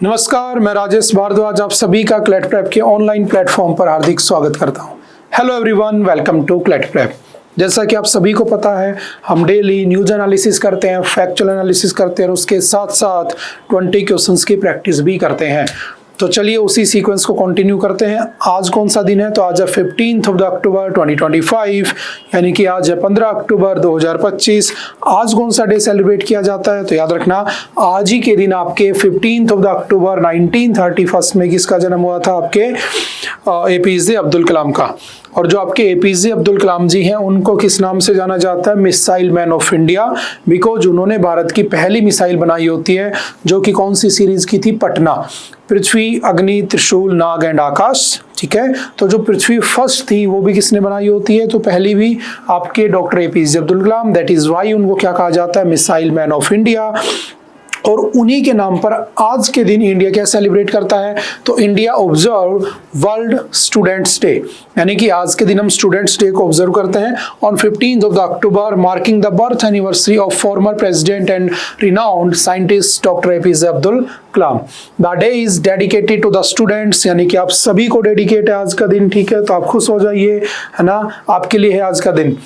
नमस्कार, मैं राजेश भारद्वाज आप सभी का क्लैट प्रेप के ऑनलाइन प्लेटफॉर्म पर हार्दिक स्वागत करता हूं। Hello everyone, welcome to CLAT prep. जैसा कि आप सभी को पता है, हम डेली न्यूज एनालिसिस करते हैं, फैक्चुअल एनालिसिस करते हैं और उसके साथ साथ 20 क्वेश्चंस की प्रैक्टिस भी करते हैं। तो चलिए उसी सीक्वेंस को कंटिन्यू करते हैं। आज कौन सा दिन है? तो आज है 15 अक्टूबर 2025, यानी कि आज है 15 अक्टूबर 2025। आज कौन सा डे सेलिब्रेट किया जाता है? तो याद रखना, आज ही के दिन आपके 15 अक्टूबर 1931 में किसका जन्म हुआ था? आपके एपीजे अब्दुल कलाम का। और जो आपके एपीजे अब्दुल कलाम जी हैं, उनको किस नाम से जाना जाता है? Missile man of India, because उन्होंने भारत की पहली मिसाइल बनाई होती है, जो कि कौन सी सीरीज की थी? पटना, पृथ्वी, अग्नि, त्रिशूल, नाग एंड आकाश। ठीक है, तो जो पृथ्वी फर्स्ट थी वो भी किसने बनाई होती है? तो पहली भी आपके doctor APJ Abdul Kalam. That is why उनको क्या कहा जाता है? Missile man of India. और उन्हीं के नाम पर आज के दिन इंडिया क्या सेलिब्रेट करता है? तो India observe world students day, यानी कि आज के दिन हम स्टूडेंट्स डे को ऑब्जर्व करते हैं on 15 October, marking the birth anniversary of former president and renowned scientist doctor APJ Abdul Kalam. The day is dedicated to the students, यानी कि आप सभी को डेडिकेट है आज का दिन। ठीक है, तो आप खुश हो जाइए, है ना, आपके लिए है आज का दिन।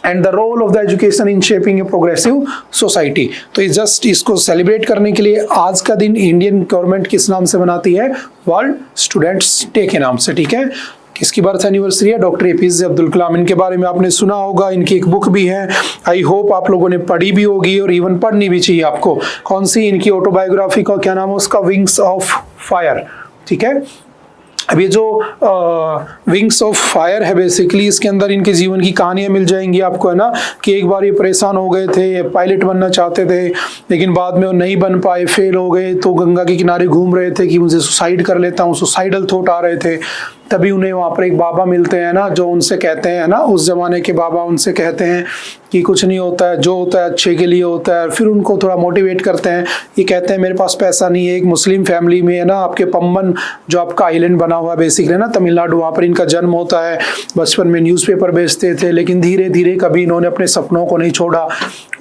And the role of the education in shaping a progressive society. तो जस्ट इसको सेलिब्रेट करने के लिए आज का दिन इंडियन गवर्नमेंट किस नाम से मनाती है? वर्ल्ड स्टूडेंट्स डे के नाम से। ठीक है, किसकी बर्थ एनिवर्सरी है? डॉक्टर एपीजे अब्दुल कलाम। इनके बारे में आपने सुना होगा, इनकी एक बुक भी है, आई होप आप लोगों ने पढ़ी भी होगी और इवन पढ़नी भी चाहिए आपको। कौन सी? इनकी ऑटोबायोग्राफी का क्या नाम है उसका? Wings of fire. ठीक है, अब ये जो विंग्स ऑफ फायर है, बेसिकली इसके अंदर इनके जीवन की कहानियां मिल जाएंगी आपको, है ना, कि एक बार ये परेशान हो गए थे, पायलट बनना चाहते थे, लेकिन बाद में वो नहीं बन पाए, फेल हो गए, तो गंगा के किनारे घूम रहे थे कि मुझे सुसाइड कर लेता हूँ, सुसाइडल थॉट आ रहे थे। तभी उन्हें वहाँ पर एक बाबा मिलते हैं ना, जो उनसे कहते हैं ना, उस जमाने के बाबा उनसे कहते हैं कि कुछ नहीं होता है, जो होता है अच्छे के लिए होता है। फिर उनको थोड़ा मोटिवेट करते हैं। ये कहते हैं मेरे पास पैसा नहीं है। एक मुस्लिम फैमिली में, है ना, आपके पम्बन जो आपका आइलैंड बना हुआ है बेसिकली ना, तमिलनाडु, वहाँ पर इनका जन्म होता है। बचपन में न्यूज़पेपर बेचते थे, लेकिन धीरे धीरे कभी इन्होंने अपने सपनों को नहीं छोड़ा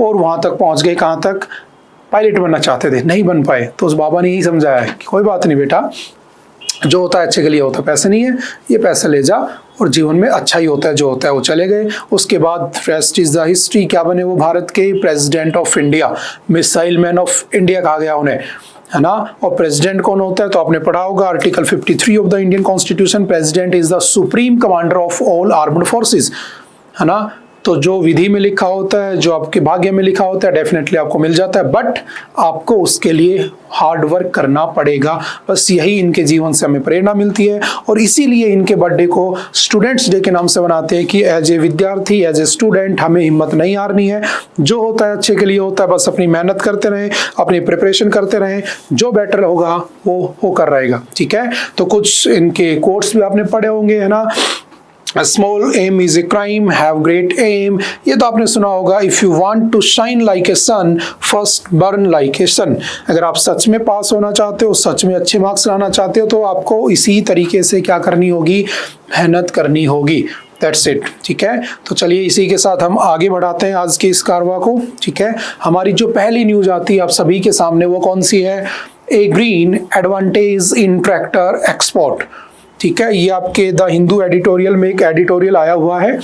और वहाँ तक पहुँच गए। कहाँ तक? पायलट बनना चाहते थे, नहीं बन पाए। तो उस बाबा ने यही समझाया कि कोई बात नहीं बेटा, जो होता है अच्छे के लिए होता है, पैसे नहीं है, ये पैसे ले जा और जीवन में अच्छा ही होता है, जो होता है वो। चले गए। उसके बाद रेस्ट इज द हिस्ट्री। क्या बने वो? भारत के president of India, missile man of India कहा गया उन्हें, है ना। और प्रेसिडेंट कौन होता है? तो आपने पढ़ा होगा article 53 of the Indian constitution, president is the supreme commander of all armed forces, है ना। तो जो विधि में लिखा होता है, जो आपके भाग्य में लिखा होता है, डेफिनेटली आपको मिल जाता है, बट आपको उसके लिए हार्ड वर्क करना पड़ेगा। बस यही इनके जीवन से हमें प्रेरणा मिलती है और इसीलिए इनके बर्थडे को स्टूडेंट्स डे के नाम से मनाते हैं कि एज ए विद्यार्थी, एज ए स्टूडेंट हमें हिम्मत नहीं हारनी है। जो होता है अच्छे के लिए होता है, बस अपनी मेहनत करते रहें, अपनी प्रिपरेशन करते रहें, जो बेटर होगा वो होकर रहेगा। ठीक है, तो कुछ इनके कोट्स भी आपने पढ़े होंगे, है ना। A small aim is a crime, have great aim, ये तो आपने सुना होगा। If you want to shine like a sun, first burn like a sun। अगर आप सच में पास होना चाहते हो, सच में अच्छे मार्क्स लाना चाहते हो, तो आपको इसी तरीके से क्या करनी होगी? मेहनत करनी होगी। That's it। ठीक है, तो चलिए इसी के साथ हम आगे बढ़ाते हैं आज के इस कारवा को। ठीक है, हमारी जो पहली न्यूज आती है आप सभी के सामने, वो कौन सी है? A green advantage in tractor export. ठीक है, ये आपके द हिंदू एडिटोरियल में एक एडिटोरियल आया हुआ है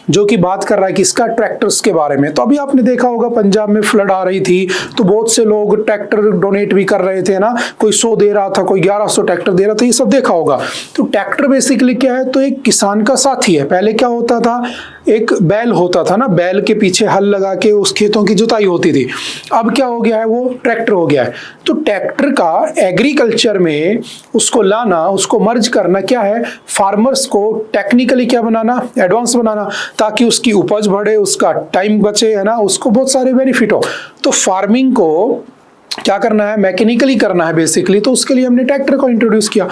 जो कि बात कर रहा है किसका? ट्रैक्टर्स के बारे में। तो अभी आपने देखा होगा पंजाब में फ्लड आ रही थी, तो बहुत से लोग ट्रैक्टर डोनेट भी कर रहे थे ना, कोई 100 दे रहा था, कोई 1100 ट्रैक्टर दे रहा था, ये सब देखा होगा। तो ट्रैक्टर बेसिकली क्या है? तो एक किसान का साथी है। पहले क्या होता था? एक बैल होता था ना, बैल के पीछे हल लगा के उस खेतों की जुताई होती थी। अब क्या हो गया है? वो ट्रैक्टर हो गया है। तो ट्रैक्टर का एग्रीकल्चर में उसको लाना, उसको मर्ज करना क्या है? फार्मर्स को टेक्निकली क्या बनाना? एडवांस बनाना, ताकि उसकी उपज बढ़े, उसका टाइम बचे, है ना, उसको बहुत सारे बेनिफिट हो। तो फार्मिंग को क्या करना है? मैकेनिकली करना है बेसिकली। तो उसके लिए हमने ट्रैक्टर को इंट्रोड्यूस किया।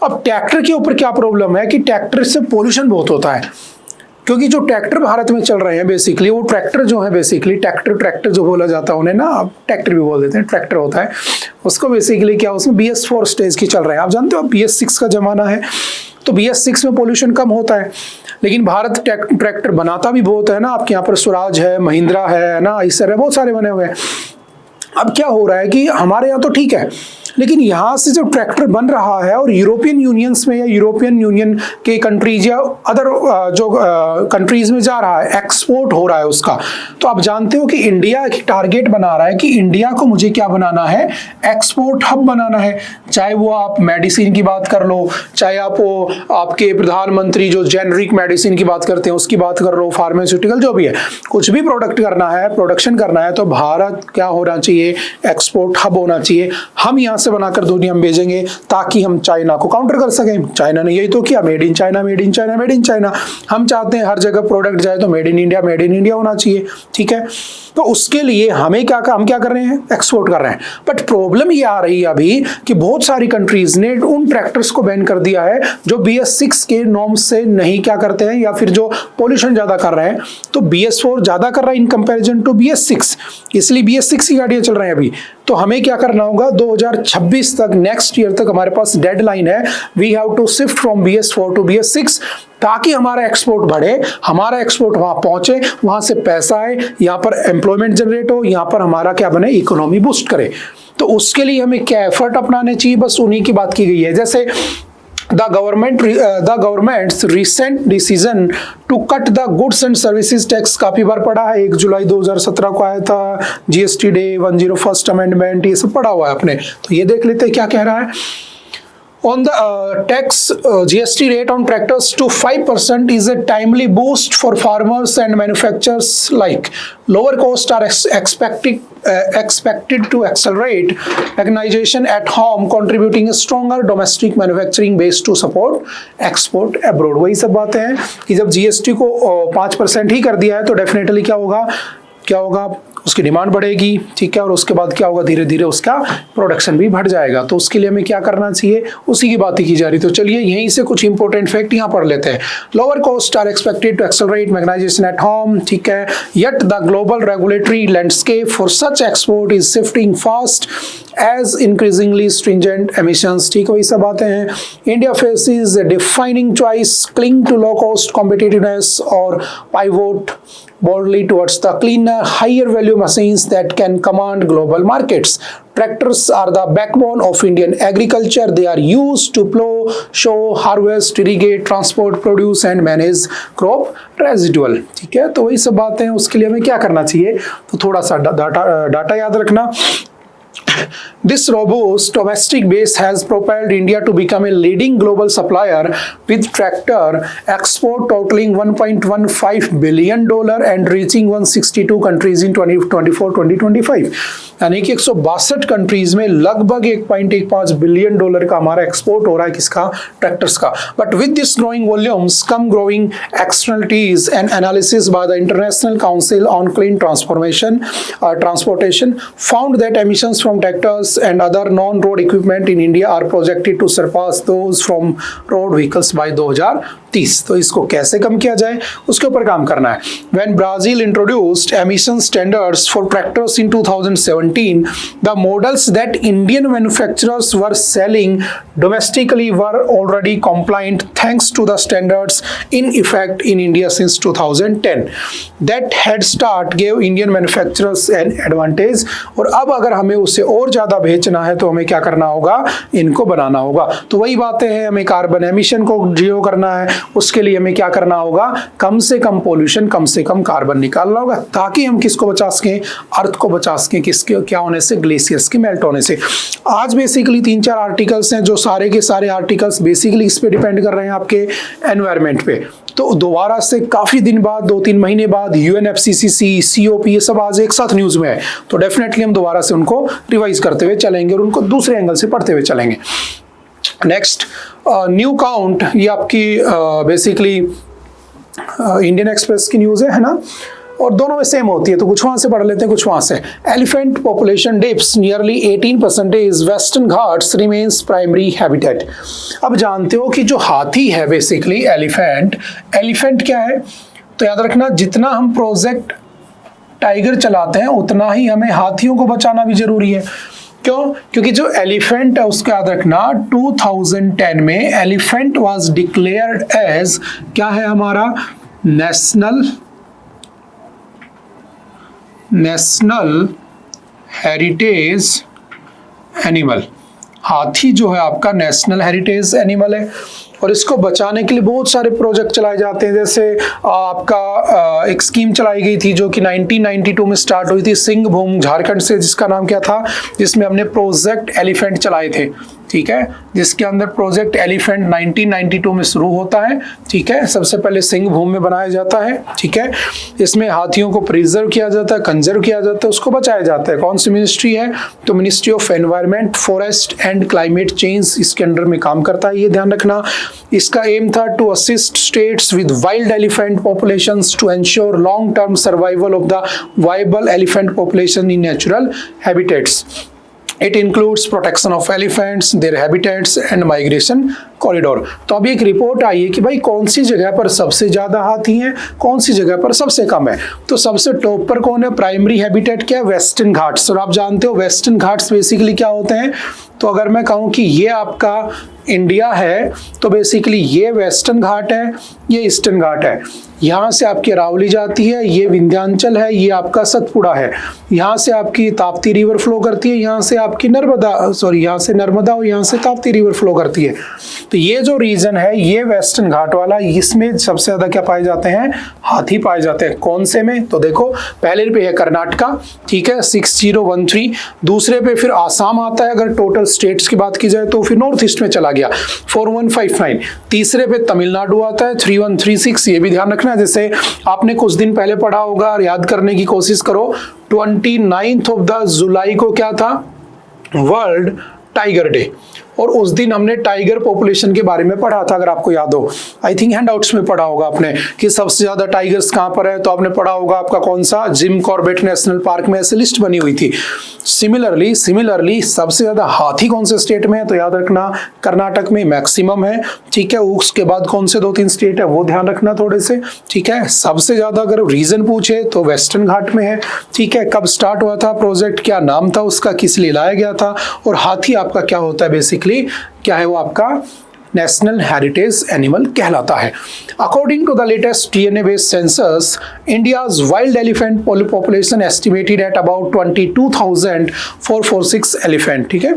अब ट्रैक्टर के ऊपर क्या प्रॉब्लम है कि ट्रैक्टर से पोल्यूशन बहुत होता है, क्योंकि जो ट्रैक्टर भारत में चल रहे हैं बेसिकली, वो ट्रैक्टर जो है बेसिकली ट्रैक्टर जो बोला जाता है उन्हें ना, अब ट्रैक्टर भी बोल देते हैं, ट्रैक्टर होता है उसको बेसिकली क्या, उसमें BS4 स्टेज की चल रहे हैं। आप जानते हो BS6 का जमाना है, तो BS6 में पोल्यूशन कम होता है। लेकिन भारत ट्रैक्टर बनाता भी बहुत है ना, आपके यहाँ पर स्वराज है, महिंद्रा है ना, आइसर है, बहुत सारे बने हुए हैं। अब क्या हो रहा है कि हमारे यहाँ तो ठीक है, लेकिन यहाँ से जो ट्रैक्टर बन रहा है और यूरोपियन यूनियंस में या यूरोपियन यूनियन के कंट्रीज या अदर जो कंट्रीज में जा रहा है, एक्सपोर्ट हो रहा है उसका। तो आप जानते हो कि इंडिया की टारगेट बना रहा है कि इंडिया को मुझे क्या बनाना है, एक्सपोर्ट हब बनाना है। चाहे वो आप मेडिसिन की बात कर लो, चाहे आप वो आपके प्रधानमंत्री जो जेनरिक मेडिसिन की बात करते हैं उसकी बात कर लो, फार्मास्यूटिकल जो भी है, कुछ भी प्रोडक्ट करना है, प्रोडक्शन करना है, तो भारत क्या होना चाहिए, एक्सपोर्ट हब होना चाहिए। हम यहाँ से बनाकर दुनिया में भेजेंगे ताकि हम चाइना को काउंटर कर सकें। चाइना ने यही तो किया, made in China, made in China, made in China. हम चाहते हैं हर जगह प्रोडक्ट जाए तो मेड इन इंडिया होना चाहिए, ठीक है। तो उसके लिए हम क्या कर रहे हैं, एक्सपोर्ट कर रहे हैं। बट प्रॉब्लम ये आ रही है अभी कि बहुत सारी कंट्रीज ने उन ट्रैक्टर्स को बैन कर दिया है जो BS6 के नॉर्म्स से नहीं क्या करते हैं, या फिर जो पोल्यूशन ज्यादा कर रहे हैं। तो BS4 ज्यादा कर रहा है इन कंपैरिजन टू BS6, इसलिए BS6 की गाड़ियां चल रही हैं अभी। तो हमें क्या करना होगा, 2026 तक, नेक्स्ट ईयर तक हमारे पास डेडलाइन है, we have to shift from BS4 to BS6, ताकि हमारा एक्सपोर्ट बढ़े, हमारा एक्सपोर्ट वहां पहुंचे, वहां से पैसा आए, यहाँ पर एम्प्लॉयमेंट जनरेट हो, यहाँ पर हमारा क्या बने, इकोनॉमी बूस्ट करे। तो उसके लिए हमें क्या एफर्ट अपनाने चाहिए, बस उन्हीं की बात की गई है। जैसे the government's recent decision to cut the goods and services tax, काफी बार पढ़ा है, 1 जुलाई 2017 को आया था, GST डे, 101st अमेंडमेंट, ये सब पढ़ा हुआ है आपने। तो ये देख लेते हैं क्या कह रहा है। On the tax GST rate on tractors to 5% is a timely boost for farmers and manufacturers like lower costs are expected to accelerate mechanization at home, contributing a stronger domestic manufacturing base to support export abroad। वही सब बातें हैं कि जब GST को 5% ही कर दिया है तो डेफिनेटली क्या होगा, उसकी डिमांड बढ़ेगी, ठीक है, और उसके बाद क्या होगा, धीरे धीरे उसका प्रोडक्शन भी बढ़ जाएगा। तो उसके लिए हमें क्या करना चाहिए, उसी की बात ही की जा रही। तो चलिए यहीं से कुछ इंपॉर्टेंट फैक्ट यहाँ पढ़ लेते हैं। Lower cost are expected to accelerate mechanisation at home, ठीक है, yet the global regulatory landscape for such export is shifting fast as increasingly stringent emissions, ठीक है, वही सब बातें हैं। India faces a defining choice, cling to low cost competitiveness or pivot boldly towards the cleaner, higher value machines that can command global markets. Tractors are the backbone of Indian agriculture. They are used to plow, sow, harvest, irrigate, transport, produce and manage crop residual, ठीक है। तो वही सब बातें हैं। उसके लिए हमें क्या करना चाहिए, तो थोड़ा सा डाटा याद रखना। This robust domestic base has propelled India to become a leading global supplier with tractor export totaling $1.15 billion and reaching 162 countries in 2024-2025। यानी कि 162 कंट्रीज में लगभग $1.15 बिलियन का हमारा एक्सपोर्ट हो रहा है, किसका, ट्रैक्टर्स का। But with this growing volumes come growing externalities and analysis by the international council on clean transportation found that emissions from tractors and other non-road equipment in India are projected to surpass those from road vehicles by 2030। तो इसको कैसे कम किया जाए, उसके ऊपर काम करना है। When Brazil introduced emission standards for tractors in 2017, the models that Indian manufacturers were selling domestically were already compliant thanks to the standards in effect in India since 2010। That head start gave Indian manufacturers an advantage। और अब अगर हमें उससे और ज्यादा बेचना है तो हमें क्या करना होगा, इनको बनाना होगा। तो वही बातें हैं, हमें कार्बन एमिशन को जीरो करना है, उसके लिए हमें क्या करना होगा, कम से कम पोल्यूशन, कम से कम कार्बन निकालना होगा, ताकि हम किसको बचा सकें, अर्थ को बचा सकें, किसके क्या होने से, ग्लेशियर्स के मेल्ट होने से। आज बेसिकली 3-4 आर्टिकल्स हैं जो सारे के सारे आर्टिकल्स बेसिकली इस पे डिपेंड कर रहे हैं, आपके एनवायरमेंट पे। तो दोबारा से काफी दिन बाद, 2-3 महीने बाद UNFCCC, COP, ये सब आज एक साथ न्यूज में है। तो डेफिनेटली हम दोबारा से उनको रिवाइज करते हुए चलेंगे और उनको दूसरे एंगल से पढ़ते हुए चलेंगे। नेक्स्ट, न्यू काउंट, ये आपकी बेसिकली इंडियन एक्सप्रेस की न्यूज है ना, और दोनों में सेम होती है, तो कुछ वहां से पढ़ लेते हैं, कुछ वहां से। Elephant population dips nearly 18%, western Ghats remains primary habitat. अब जानते हो कि जो हाथी है बेसिकली एलिफेंट क्या है, तो याद रखना, जितना हम प्रोजेक्ट टाइगर चलाते हैं उतना ही हमें हाथियों को बचाना भी जरूरी है। क्यों? क्योंकि जो एलिफेंट है उसका याद रखना, 2010 में एलिफेंट वाज डिक्लेयर्ड एज क्या है हमारा, नेशनल हेरिटेज एनिमल, हाथी जो है आपका नेशनल हेरिटेज एनिमल है और इसको बचाने के लिए बहुत सारे प्रोजेक्ट चलाए जाते हैं। जैसे आपका एक स्कीम चलाई गई थी जो कि 1992 में स्टार्ट हुई थी सिंहभूम झारखंड से, जिसका नाम क्या था, जिसमें हमने प्रोजेक्ट एलिफेंट चलाए थे, ठीक है, जिसके अंदर प्रोजेक्ट एलिफेंट 1992 में शुरू होता है, ठीक है। सबसे पहले सिंहभूम में बनाया जाता है, ठीक है। इसमें हाथियों को प्रिजर्व किया जाता है, कंजर्व किया जाता है, उसको बचाया जाता है। कौन सी मिनिस्ट्री है, तो ministry of environment, forest and climate change इसके अंडर में काम करता है, ये ध्यान रखना। इसका एम था to assist states with wild elephant populations to ensure long term survival of the viable elephant population in natural habitats. It includes protection of elephants, their habitats and migration corridor। तो अभी एक report आई है कि भाई कौन सी जगह पर सबसे ज्यादा हाथी हैं, कौन सी जगह पर सबसे कम है। तो सबसे टॉप पर कौन है, प्राइमरी हैबिटेट क्या है, वेस्टर्न घाट्स। और आप जानते हो वेस्टर्न घाट्स बेसिकली क्या होते हैं, तो अगर मैं कहूँ कि ये आपका इंडिया है तो बेसिकली ये वेस्टर्न घाट है, ये ईस्टर्न घाट है। यहाँ से आपकी अरावली जाती है, ये विंध्याचल है, ये आपका सतपुड़ा है। यहाँ से आपकी ताप्ती रिवर फ्लो करती है, यहाँ से आपकी यहाँ से नर्मदा और यहाँ से ताप्ती रिवर फ्लो करती है। तो ये जो रीजन है ये वेस्टर्न घाट वाला, इसमें सबसे ज्यादा क्या पाए जाते हैं, हाथी पाए जाते हैं। कौन से में, तो देखो पहले पे है कर्नाटका, ठीक है, 6013। दूसरे पे फिर आसाम आता है, अगर टोटल स्टेट्स की बात की जाए तो फिर नॉर्थ ईस्ट में चला गया 4159। तीसरे पे तमिलनाडु आता है 3136, ये भी ध्यान रखना। जैसे आपने कुछ दिन पहले पढ़ा होगा और याद करने की कोशिश करो, 29 जुलाई को क्या था, वर्ल्ड टाइगर डे। और उस दिन हमने टाइगर पॉपुलेशन के बारे में पढ़ा था, अगर आपको याद हो, आई थिंक हैंडआउट्स में पढ़ा होगा आपने कि सबसे ज्यादा टाइगर्स कहां पर है। तो आपने पढ़ा होगा आपका कौन सा, जिम कॉर्बेट नेशनल पार्क में ऐसे लिस्ट बनी हुई थी। सिमिलरली सबसे ज्यादा हाथी कौन से स्टेट में है, तो याद रखना कर्नाटक में मैक्सिमम है, ठीक है। उसके बाद कौन से 2-3 स्टेट है वो ध्यान रखना थोड़े से, ठीक है। सबसे ज्यादा अगर रीजन पूछे तो वेस्टर्न घाट में है, ठीक है। कब स्टार्ट हुआ था प्रोजेक्ट, क्या नाम था उसका, किस लिए लाया गया था, और हाथी आपका क्या होता है, बेसिकली क्या है वो आपका नेशनल हेरिटेज एनिमल कहलाता है। According to the latest DNA based census, India's wild elephant population estimated at about 22,446 elephant, ठीक है,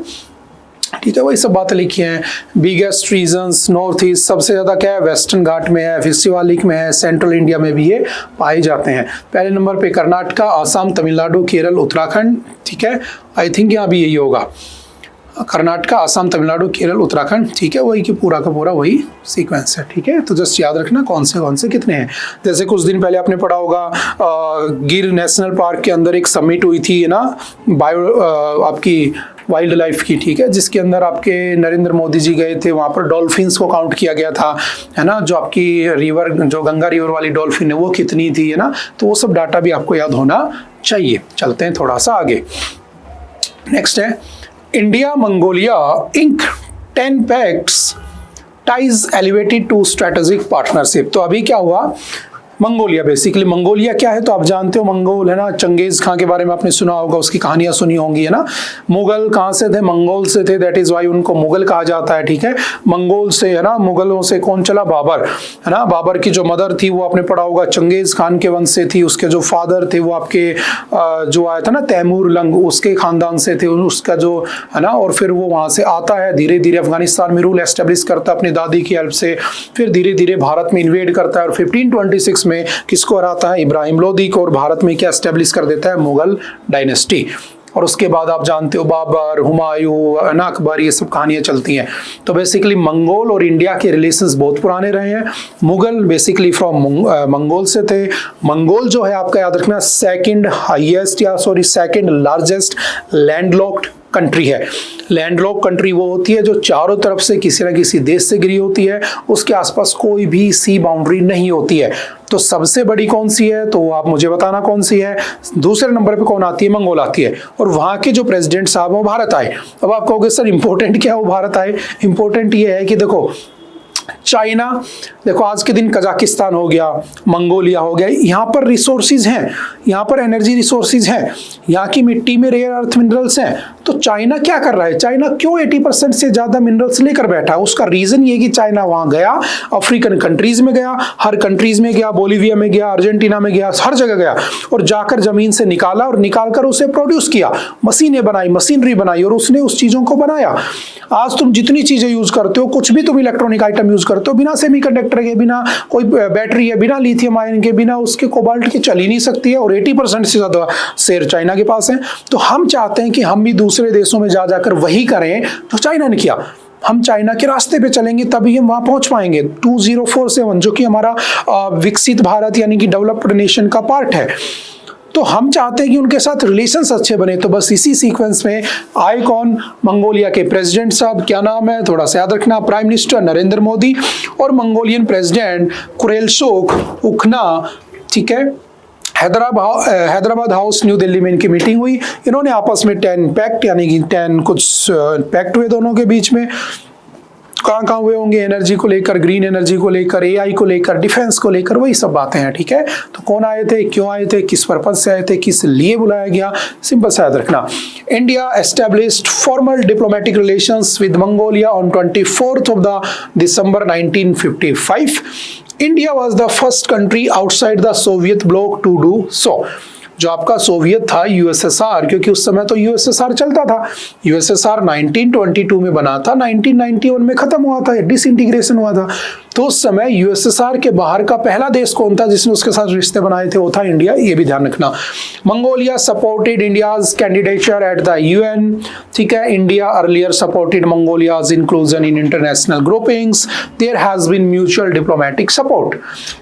ठीक है। वही सब बातें लिखी हैं। बिगेस्ट रीजन्स नॉर्थ ईस्ट, सबसे ज्यादा क्या है, वेस्टर्न घाट में है, फिर शिवालिक में है, सेंट्रल इंडिया में भी ये पाए जाते हैं। पहले नंबर पे कर्नाटका, आसाम, तमिलनाडु, केरल, उत्तराखंड, ठीक है। आई थिंक यहाँ भी यही होगा, कर्नाटका, आसाम, तमिलनाडु, केरल, उत्तराखंड, ठीक है। वही कि पूरा का पूरा वही सीक्वेंस है, ठीक है। तो जस्ट याद रखना कौन से कितने हैं। जैसे कुछ दिन पहले आपने पढ़ा होगा गिर नेशनल पार्क के अंदर एक समिट हुई थी ना, आपकी वाइल्ड लाइफ की, ठीक है, जिसके अंदर आपके नरेंद्र मोदी जी गए थे। वहाँ पर डॉल्फिन्स को काउंट किया गया था, है ना, जो आपकी रिवर, जो गंगा रिवर वाली डॉल्फिन है वो कितनी थी, है ना। तो वो सब डाटा भी आपको याद होना चाहिए। चलते हैं थोड़ा सा आगे। नेक्स्ट है India Mongolia ink 10 pacts ties elevated to strategic partnership. तो अभी क्या हुआ, मंगोलिया, बेसिकली मंगोलिया क्या है तो आप जानते हो, मंगोल है ना, चंगेज खां के बारे में आपने सुना होगा, उसकी कहानियां सुनी होंगी, है ना। मुगल कहाँ से थे, मंगोल से थे, दैट इज वाई उनको मुगल कहा जाता है, ठीक है। मंगोल से, है ना, मुगलों से कौन चला, बाबर, है ना। बाबर की जो मदर थी वो आपने पढ़ा होगा चंगेज खान के वंश से थी। उसके जो फादर थे वो आपके जो आया था ना तैमूर लंग, उसके खानदान से थे, उसका जो है ना। और फिर वो वहां से आता है, धीरे धीरे अफगानिस्तान में रूल एस्टेब्लिश करता है अपनी दादी की हेल्प से, फिर धीरे धीरे भारत में इन्वेड करता है और 1526 में किसको हराता है, इब्राहिम लोदी को, और भारत में क्या एस्टेब्लिश कर देता है, मुगल डायनेस्टी। और उसके बाद आप जानते हो बाबर, हुमायूं, अकबर, ये सब कहानियां चलती हैं। तो बेसिकली मंगोल और इंडिया के रिलेशंस बहुत पुराने रहे हैं। मुगल बेसिकली फ्रॉम मंगोल से थे। मंगोल जो है आपका याद रखना सेकंड लार्जेस्ट लैंडलॉक्ड कंट्री है। लैंडलॉक कंट्री वो होती है जो चारों तरफ से किसी न किसी देश से घिरी होती है, उसके आसपास कोई भी सी बाउंड्री नहीं होती है। तो सबसे बड़ी कौन सी है, तो आप मुझे बताना कौन सी है। दूसरे नंबर पे कौन आती है, मंगोल आती है। और वहां के जो प्रेसिडेंट साहब वो भारत आए। अब आप कहोगे सर इंपॉर्टेंट क्या है वो भारत आए, इंपॉर्टेंट ये है कि देखो चाइना, देखो आज के दिन कजाकिस्तान हो गया, मंगोलिया हो गया, यहाँ पर रिसोर्सेज हैं, यहाँ पर एनर्जी रिसोर्सेज हैं, यहाँ की मिट्टी में रेयर अर्थ मिनरल्स हैं। तो चाइना क्या कर रहा है, चाइना क्यों 80% से ज़्यादा मिनरल्स लेकर बैठा है? उसका रीज़न ये कि चाइना वहाँ गया, अफ्रीकन कंट्रीज़ में गया, हर कंट्रीज़ में गया, बोलीविया में गया, अर्जेंटीना में गया, हर जगह गया और जाकर ज़मीन से निकाला और निकाल कर उसे प्रोड्यूस किया, मशीनें बनाई, मशीनरी बनाई और उसने उस चीज़ों को बनाया। आज तुम जितनी चीज़ें यूज़ करते हो, कुछ भी तुम इलेक्ट्रॉनिक आइटम यूज़ करते हो, बिना सेमीकंडक्टर के, बिना कोई बैटरी है, बिना लिथियम आयन के, बिना उसके कोबाल्ट के चल ही नहीं सकती है और 80% से ज़्यादा शेयर चाइना के पास है। तो हम चाहते हैं कि हम भी दूसरे देशों में जा जाकर वही करें जो चाइना ने किया। हम चाइना के रास्ते पे चलेंगे तभी हम वहां पहुंच पाएंगे। 2047 जो कि हमारा विकसित भारत यानी कि डेवलप्ड नेशन का पार्ट है, तो हम चाहते हैं कि उनके साथ रिलेशंस अच्छे बने। तो बस इसी सीक्वेंस में आए कौन, मंगोलिया के प्रेसिडेंट साहब, क्या नाम है थोड़ा सा याद रखना, प्राइम मिनिस्टर नरेंद्र मोदी और मंगोलियन प्रेसिडेंट कुरेलसुख उखना, ठीक है। हैदराबाद हाउस न्यू दिल्ली में इनकी मीटिंग हुई। इन्होंने आपस में 10 पैक्ट यानी कि 10 कुछ पैक्ट हुए दोनों के बीच में। कहाँ हुए होंगे, एनर्जी को लेकर, ग्रीन एनर्जी को लेकर, एआई को लेकर, डिफेंस को लेकर, वही सब बातें हैं, ठीक है। तो कौन आए थे, क्यों आए थे, किस पर्पज से आए थे, किस लिए बुलाया गया, सिंपल सा याद रखना। India established formal diplomatic relations with Mongolia on 24th of December 1955. India was the first country outside the Soviet bloc to do so. जो आपका सोवियत था यूएसएसआर, क्योंकि उस समय तो यूएसएसआर चलता था, यूएसएसआर 1922 में बना था, 1991 में खत्म हुआ था, डिसइंटीग्रेशन हुआ था। तो उस समय यूएसएसआर के बाहर का पहला देश कौन था जिसने उसके साथ रिश्ते बनाए थे, वो था इंडिया, ये भी ध्यान रखना। Mongolia supported India's candidature at the UN, ठीक है। India earlier supported Mongolia's inclusion in international groupings. There has been mutual diplomatic support.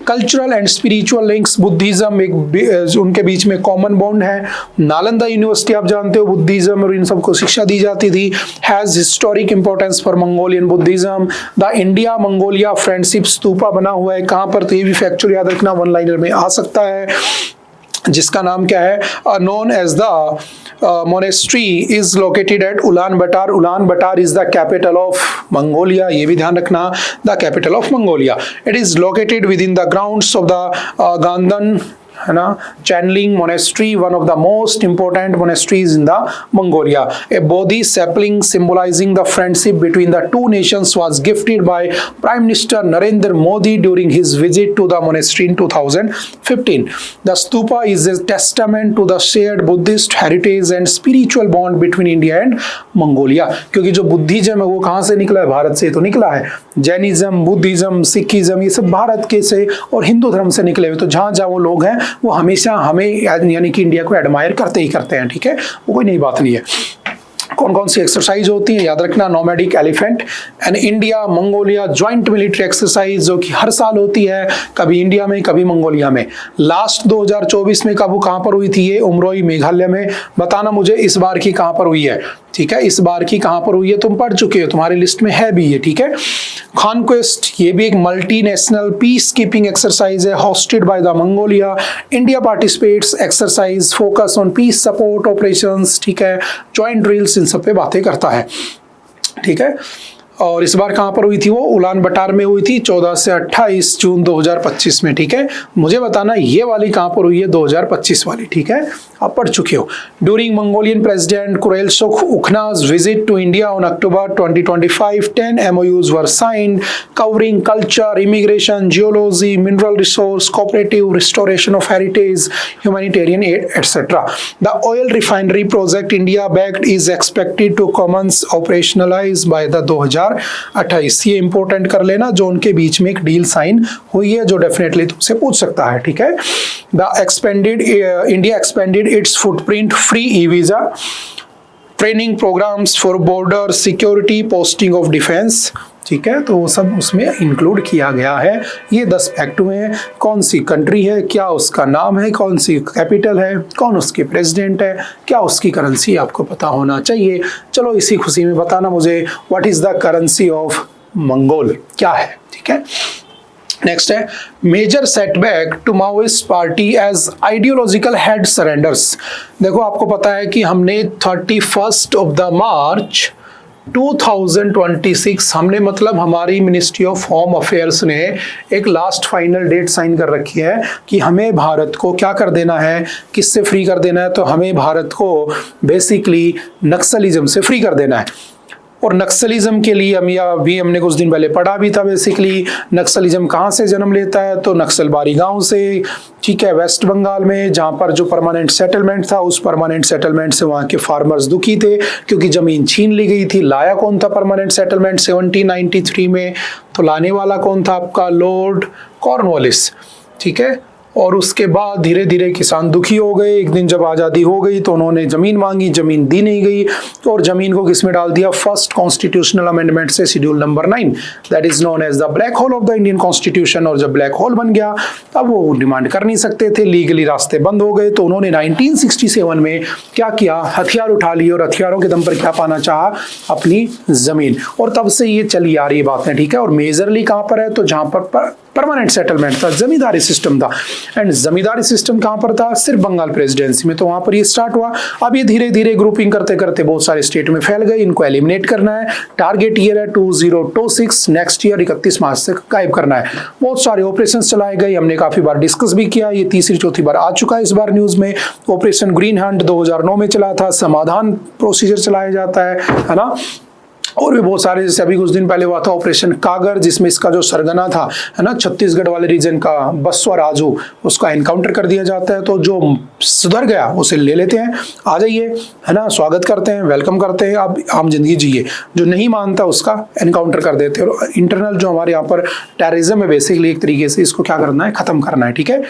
Cultural and spiritual links, Buddhism एक उनके बीच में कॉमन बॉन्ड है। नालंदा यूनिवर्सिटी आप जानते हो बुद्धिज्म और इन सबको शिक्षा दी जाती थी। Has historic importance for Mongolian Buddhism. The India Mongolia friendship stupa बना हुआ है कहां पर, तो ये भी फैक्चुअल याद रखना, वन लाइनर में आ सकता है, जिसका नाम क्या है, known as the monastery is located at Ulan Bator. Ulan Bator is the capital of Mongolia, ये भी ध्यान रखना, the capital of Mongolia. It is located within the grounds of the Gandan, है ना, Chenling monastery, one of the most important monasteries in the Mongolia. A Bodhi sapling symbolising the friendship between the two nations was gifted by prime minister Narendra Modi during his visit to the monastery in 2015. The stupa is a testament to the shared Buddhist heritage and spiritual bond between India and Mongolia. क्योंकि जो Buddhism है वो कहाँ से निकला है, भारत से तो निकला है। जैनिज्म, बुद्धिज्म, सिखिज्म, ये सब भारत के से और हिंदू धर्म से निकले हुए। तो जहाँ जहाँ वो लोग हैं वो हमेशा हमें यानी कि इंडिया को एडमायर करते ही करते हैं, ठीक है, वो कोई नई बात नहीं है। कौन कौन सी एक्सरसाइज होती है याद रखना, nomadic elephant and India Mongolia joint military exercise जो कि हर साल होती है, कभी इंडिया में कभी मंगोलिया में। लास्ट 2024 में कहाँ पर हुई थी, ये उमरोई मेघालय में। बताना मुझे इस बार की कहाँ पर हुई है, ठीक है, इस बार की कहां पर हुई है, तुम पढ़ चुके हो, तुम्हारी लिस्ट में है भी ये, ठीक है। कॉन्क्वेस्ट, ये भी एक मल्टीनेशनल पीस कीपिंग एक्सरसाइज है, hosted by the Mongolia. India participates exercise focus on peace support operations, ठीक है, जॉइंट ड्रिल्स, इन सब पे बातें करता है, ठीक है। और इस बार कहां पर हुई थी, वो उलान बटार में हुई थी 14 से 28 जून 2025 में, ठीक है। मुझे बताना ये वाली कहां पर हुई है, 2025 वाली, ठीक है, आप पढ़ चुके हो। During Mongolian president Khurelsukh Ukhnaa's visit to India on October 2025, 10 MOUs were signed covering culture, immigration, geology, mineral resource, cooperative, restoration of heritage, humanitarian aid, etc. The oil refinery project India backed is expected to commence operationalize by the 2028। ये important कर लेना, जो उनके बीच में एक deal sign हुई है जो डेफिनेटली तुमसे पूछ सकता है, ठीक है। The expanded India expanded its footprint, free e visa, training programmes for border security, posting of defence, ठीक है। तो वो सब उसमें इंक्लूड किया गया है। ये 10 फैक्ट हुए हैं। कौन सी कंट्री है, क्या उसका नाम है, कौन सी कैपिटल है, कौन उसके प्रेसिडेंट है, क्या उसकी करेंसी, आपको पता होना चाहिए। चलो इसी खुशी में बताना मुझे what is the currency of Mongol, क्या है, ठीक है। नेक्स्ट है major setback to Maoist party as ideological head surrenders. देखो आपको पता है कि हमने 31 March 2026 हमने मतलब हमारी मिनिस्ट्री ऑफ होम अफेयर्स ने एक लास्ट फाइनल डेट साइन कर रखी है कि हमें भारत को क्या कर देना है, किससे फ्री कर देना है, तो हमें भारत को बेसिकली नक्सलिज्म से फ्री कर देना है। और नक्सलिज्म के लिए अभी हमने कुछ दिन पहले पढ़ा भी था, बेसिकली नक्सलिज्म कहाँ से जन्म लेता है, तो नक्सलबारी गांव से, ठीक है, वेस्ट बंगाल में, जहाँ पर जो परमानेंट सेटलमेंट था उस परमानेंट सेटलमेंट से वहाँ के फार्मर्स दुखी थे क्योंकि जमीन छीन ली गई थी। लाया कौन था परमानेंट सेटलमेंट 1793 में, तो लाने वाला कौन था आपका, लॉर्ड कॉर्नवालिस, ठीक है। और उसके बाद धीरे धीरे किसान दुखी हो गए। एक दिन जब आज़ादी हो गई तो उन्होंने ज़मीन मांगी, ज़मीन दी नहीं गई, और ज़मीन को किस में डाल दिया, फर्स्ट कॉन्स्टिट्यूशनल अमेंडमेंट से schedule number 9, that is known as the black hole of the Indian constitution. और जब ब्लैक होल बन गया तब वो डिमांड कर नहीं सकते थे, लीगली रास्ते बंद हो गए, तो उन्होंने 1967 में क्या किया, हथियार उठा लिए और हथियारों के दम पर क्या पाना चाहा, अपनी ज़मीन। और तब से ये चली आ रही बातें, ठीक है। और मेजरली कहाँ पर है, तो जहाँ पर परमानेंट सेटलमेंट था, जमींदारी सिस्टम था। एंड जमींदारी सिस्टम कहाँ पर था, सिर्फ बंगाल प्रेसिडेंसी में, तो वहां पर ये स्टार्ट हुआ। अब ये धीरे धीरे ग्रुपिंग करते करते बहुत सारे स्टेट में फैल गए। इनको एलिमिनेट करना है, टारगेट ईयर है 2026, नेक्स्ट ईयर 31 मार्च से गायब करना है। बहुत सारे ऑपरेशन चलाए गए, हमने काफी बार डिस्कस भी किया, ये तीसरी चौथी बार आ चुका है इस बार न्यूज में। ऑपरेशन ग्रीन हंट 2009 में चला था, समाधान प्रोसीजर चलाया जाता है ना। और भी बहुत सारे, जैसे अभी कुछ दिन पहले हुआ था ऑपरेशन कागर, जिसमें इसका जो सरगना था, है ना, छत्तीसगढ़ वाले रीजन का बसवा राजू, उसका एनकाउंटर कर दिया जाता है। तो जो सुधर गया उसे ले लेते हैं, आ जाइए, है ना, स्वागत करते हैं, वेलकम करते हैं, आप आम जिंदगी जिए। जो नहीं मानता उसका एनकाउंटर कर देते हैं। और इंटरनल जो हमारे यहाँ पर टेररिज्म है, बेसिकली एक तरीके से इसको क्या करना है, खत्म करना है, ठीक है।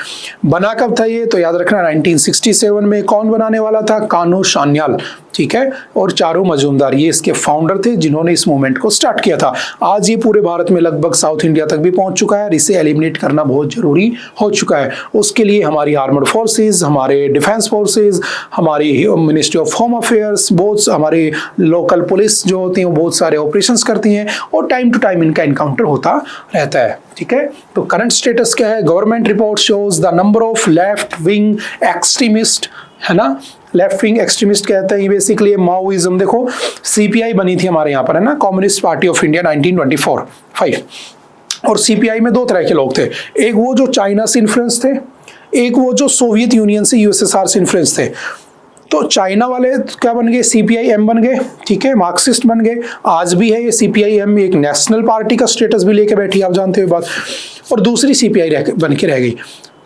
बना कब था ये, तो याद रखना 1967 में। कौन बनाने वाला था, कान्हू सान्याल, ठीक है। और चारू मजूमदार ये इसके फाउंडर थे जिन्होंने इस मूवमेंट को स्टार्ट किया था। आज ये पूरे भारत में लगभग साउथ इंडिया तक भी पहुंच चुका है और इसे एलिमिनेट करना बहुत जरूरी हो चुका है। उसके लिए हमारी आर्मर्ड फोर्सेस, हमारे डिफेंस फोर्सेस, हमारी मिनिस्ट्री ऑफ होम अफेयर्स, बहुत हमारे लोकल पुलिस जो होती हैं वो बहुत सारे ऑपरेशंस करती हैं और टाइम टू टाइम इनका एनकाउंटर होता रहता है, ठीक है। तो करंट स्टेटस क्या है, government report shows the number of left wing extremist, है ना, लेफ्ट विंग एक्सट्रीमिस्ट कहते हैं बेसिकली माओइज्म। देखो सीपीआई बनी थी हमारे यहाँ पर, है ना, कम्युनिस्ट पार्टी ऑफ इंडिया 1924-5। और सीपीआई में दो तरह के लोग थे, एक वो जो चाइना से इन्फ्लुएंस थे, एक वो जो सोवियत यूनियन से, यूएसएसआर से इन्फ्लुएंस थे। तो चाइना वाले क्या बन गए, सीपीआई-एम बन गए, ठीक है, मार्क्सिस्ट बन गए। आज भी है ये सीपीआई-एम, एक नेशनल पार्टी का स्टेटस भी लेके बैठी, आप जानते हो बात। और दूसरी सीपीआई बन के रह गई।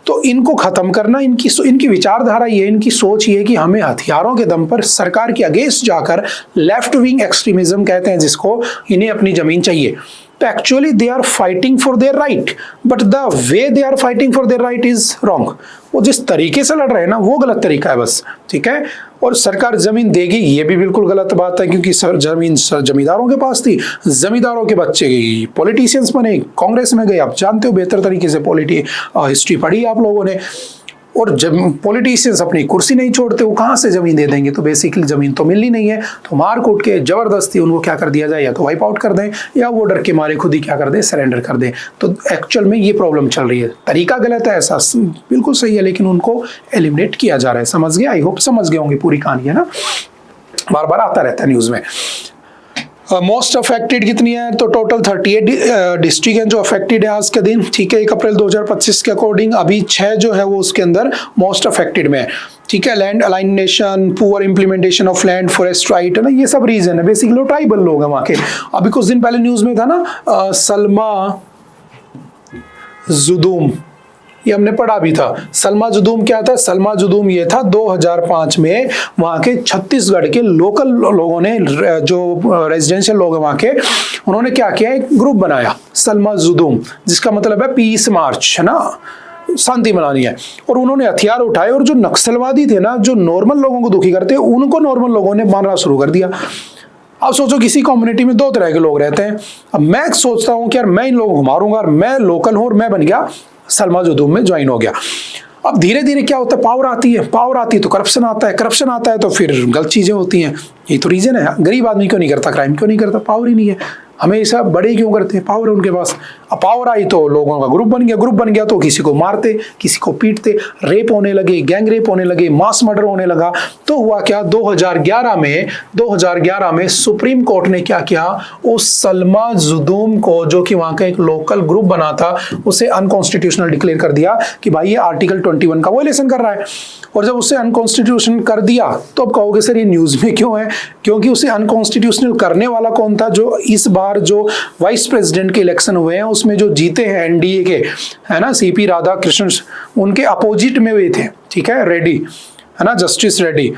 तो इनको खत्म करना, इनकी विचारधारा ये, इनकी सोच ये कि हमें हथियारों के दम पर सरकार के अगेंस्ट जाकर, लेफ्ट विंग एक्सट्रीमिज्म कहते हैं जिसको, इन्हें अपनी जमीन चाहिए। तो actually they are fighting for their right, but the way they are fighting for their right is wrong. वो जिस तरीके से लड़ रहे हैं ना, वो गलत तरीका है बस, ठीक है। और सरकार जमीन देगी ये भी बिल्कुल गलत बात है, क्योंकि जमीन जमींदारों के पास थी, जमींदारों के बच्चे पॉलिटिशियंस बने, कांग्रेस में गए, आप जानते हो बेहतर तरीके से हिस्ट्री पढ़ी आप लोगों ने। और जब पॉलिटिशियंस अपनी कुर्सी नहीं छोड़ते, वो कहाँ से जमीन दे देंगे, तो बेसिकली जमीन तो मिलनी नहीं है, तो मार कूट के जबरदस्ती उनको क्या कर दिया जाए, या तो वाइप आउट कर दें या वो डर के मारे खुद ही क्या कर दें, सरेंडर कर दें। तो एक्चुअल में ये प्रॉब्लम चल रही है, तरीका गलत है, ऐसा बिल्कुल सही है, लेकिन उनको एलिमिनेट किया जा रहा है। समझ गए, आई होप समझ गए होंगे पूरी कहानी, है ना, बार बार आता रहता है न्यूज में। मोस्ट अफेक्टेड कितनी है, तो टोटल 38 डिस्ट्रिक्ट हैं जो अफेक्टेड है आज के दिन, ठीक है। 1 अप्रैल 2025 के अकॉर्डिंग अभी 6 जो है वो उसके अंदर मोस्ट अफेक्टेड में है, ठीक है। Land alienation, poor implementation of land, forest right, है ना, ये सब रीजन है। बेसिकली ट्राइबल लोग हैं वहाँ के। अभी कुछ दिन पहले न्यूज में था ना, सलमा जुदूम, ये हमने पढ़ा भी था। सलमा जुदूम क्या था, सलमा जुदूम ये था 2005 में वहाँ के छत्तीसगढ़ के लोकल लोगों ने, जो रेजिडेंशियल लोग हैं वहाँ के, उन्होंने क्या किया, एक ग्रुप बनाया सलमा जुदूम, जिसका मतलब है पीस मार्च, है ना, शांति मनानी है। और उन्होंने हथियार उठाए और जो नक्सलवादी थे ना, जो नॉर्मल लोगों को दुखी करते, उनको नॉर्मल लोगों ने मारना शुरू कर दिया। अब सोचो किसी कम्युनिटी में 2 तरह के लोग रहते हैं। अब मैं सोचता हूँ कि यार मैं इन लोगों को मारूंगा, और मैं लोकल हूँ और मैं बन गया सलमा जुदूम में ज्वाइन हो गया। अब धीरे धीरे क्या होता है, पावर आती है तो करप्शन आता है, करप्शन आता है तो फिर गलत चीजें होती हैं। ये तो रीजन है। गरीब आदमी क्यों नहीं करता क्राइम, क्यों नहीं करता, पावर ही नहीं है। हमेशा बड़े क्यों करते हैं? पावर उनके पास। अब पावर आई तो लोगों का ग्रुप बन गया तो किसी को मारते, किसी को पीटते, रेप होने लगे, गैंग रेप होने लगे, मास मर्डर होने लगा। तो हुआ क्या, 2011 में सुप्रीम कोर्ट ने क्या किया, उस सलमा जुदूम को, जो कि वहां का एक लोकल ग्रुप बना था, उसे अनकॉन्स्टिट्यूशनल डिक्लेयर कर दिया कि भाई ये आर्टिकल 21 का वायलेशन कर रहा है। और जब उसे अनकॉन्स्टिट्यूशनल कर दिया तो अब कहोगे सर ये न्यूज में क्यों है? क्योंकि उसे अनकॉन्स्टिट्यूशनल करने वाला कौन था? जो इस बार जो वाइस प्रेसिडेंट के इलेक्शन हुए हैं उसमें जो जीते हैं एनडीए के, है ना, सीपी राधाकृष्णन, उनके अपोजिट में हुए थे, ठीक है, रेड्डी, है ना, जस्टिस रेड्डी।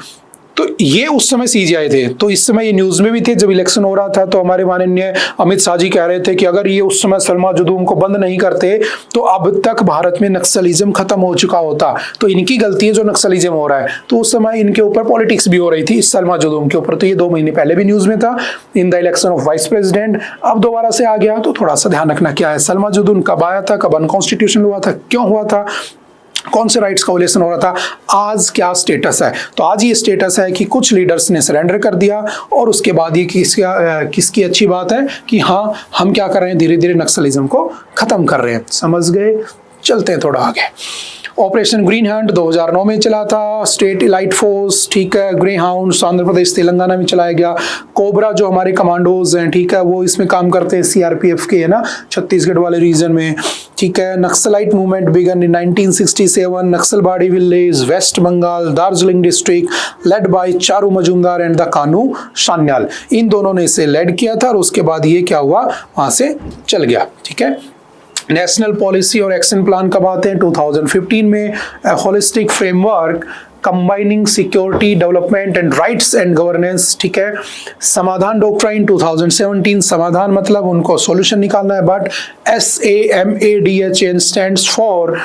तो ये उस समय सीजीआई थे। तो इस समय ये न्यूज में भी थे जब इलेक्शन हो रहा था। तो हमारे माननीय अमित शाह जी कह रहे थे कि अगर ये उस समय सलमा जुदूम को बंद नहीं करते तो अब तक भारत में नक्सलिज्म खत्म हो चुका होता। तो इनकी गलती है जो नक्सलिज्म हो रहा है। तो उस समय इनके ऊपर पॉलिटिक्स भी हो रही थी इस सलमा जुदूम के ऊपर। तो ये 2 महीने पहले भी न्यूज में था in the election of vice president. अब दोबारा से आ गया। तो थोड़ा सा ध्यान रखना क्या है, सलमा जुदूम कब आया था, कब अनकॉन्स्टिट्यूशनल हुआ था, क्यों हुआ था, कौन से राइट्स का वायलेशन हो रहा था, आज क्या स्टेटस है। तो आज ये स्टेटस है कि कुछ लीडर्स ने सरेंडर कर दिया और उसके बाद ये किसकी अच्छी बात है कि हाँ हम क्या कर रहे हैं, धीरे धीरे नक्सलिज्म को खत्म कर रहे हैं। समझ गए? चलते हैं थोड़ा आगे। ऑपरेशन ग्रीन हैंड 2009 में चला था, स्टेट इलाइट फोर्स, ठीक है, ग्रे हाउंड आंध्र प्रदेश तेलंगाना में चलाया गया। कोबरा जो हमारे कमांडोज हैं, ठीक है, वो इसमें काम करते हैं सीआरपीएफ के, है ना, छत्तीसगढ़ वाले रीजन में, ठीक है। Naxalite movement began in 1967, Naxalbari village, West Bengal, Darjeeling district, led by Charu Majumdar and the Kanu Sanyal. इन दोनों ने इसे लेड किया था और उसके बाद ये क्या हुआ, वहां से चल गया, ठीक है। नेशनल पॉलिसी और एक्शन प्लान कब आते हैं? 2015 में। Holistic framework combining security development and rights and governance, ठीक है। समाधान डॉक्ट्राइन 2017, समाधान मतलब उनको सॉल्यूशन निकालना है, बट SAMADHN स्टैंड्स फॉर,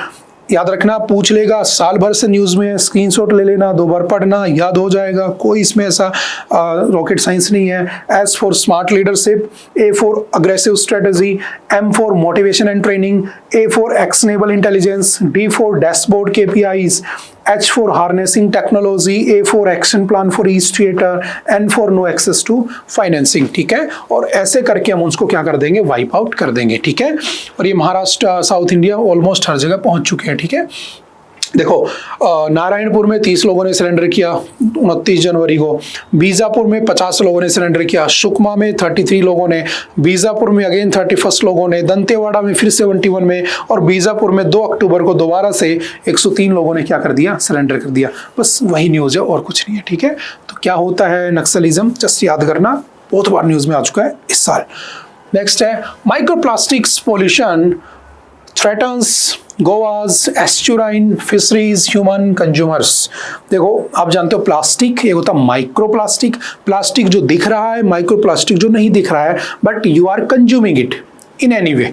याद रखना, पूछ लेगा, साल भर से न्यूज में, स्क्रीनशॉट ले लेना, 2 बार पढ़ना, याद हो जाएगा, कोई इसमें ऐसा रॉकेट साइंस नहीं है। S for smart leadership, A for aggressive strategy, M for motivation and training, A for actionable intelligence, D for dashboard KPIs, H for harnessing technology, A for action plan for each theater, N for no access to financing, ठीक है। और ऐसे करके हम उसको क्या कर देंगे, वाइप आउट कर देंगे, ठीक है। और ये महाराष्ट्र, साउथ इंडिया, ऑलमोस्ट हर जगह पहुंच चुके हैं, ठीक है। देखो, नारायणपुर में 30 लोगों ने सरेंडर किया 29 जनवरी को, बीजापुर में 50 लोगों ने सरेंडर किया, सुकमा में 33 लोगों ने, बीजापुर में अगेन 31 लोगों ने, दंतेवाड़ा में फिर 71 में, और बीजापुर में 2 अक्टूबर को दोबारा से 103 लोगों ने क्या कर दिया, सरेंडर कर दिया। बस वही न्यूज है और कुछ नहीं है, ठीक है। तो क्या होता है नक्सलिज्म, जस्ट याद करना, बहुत बार न्यूज में आ चुका है इस साल। नेक्स्ट है microplastics pollution threatens Goa's estuarine fisheries human consumers. देखो, आप जानते हो प्लास्टिक, एक होता है माइक्रोप्लास्टिक, प्लास्टिक जो दिख रहा है, माइक्रोप्लास्टिक जो नहीं दिख रहा है, but you are consuming it in any way.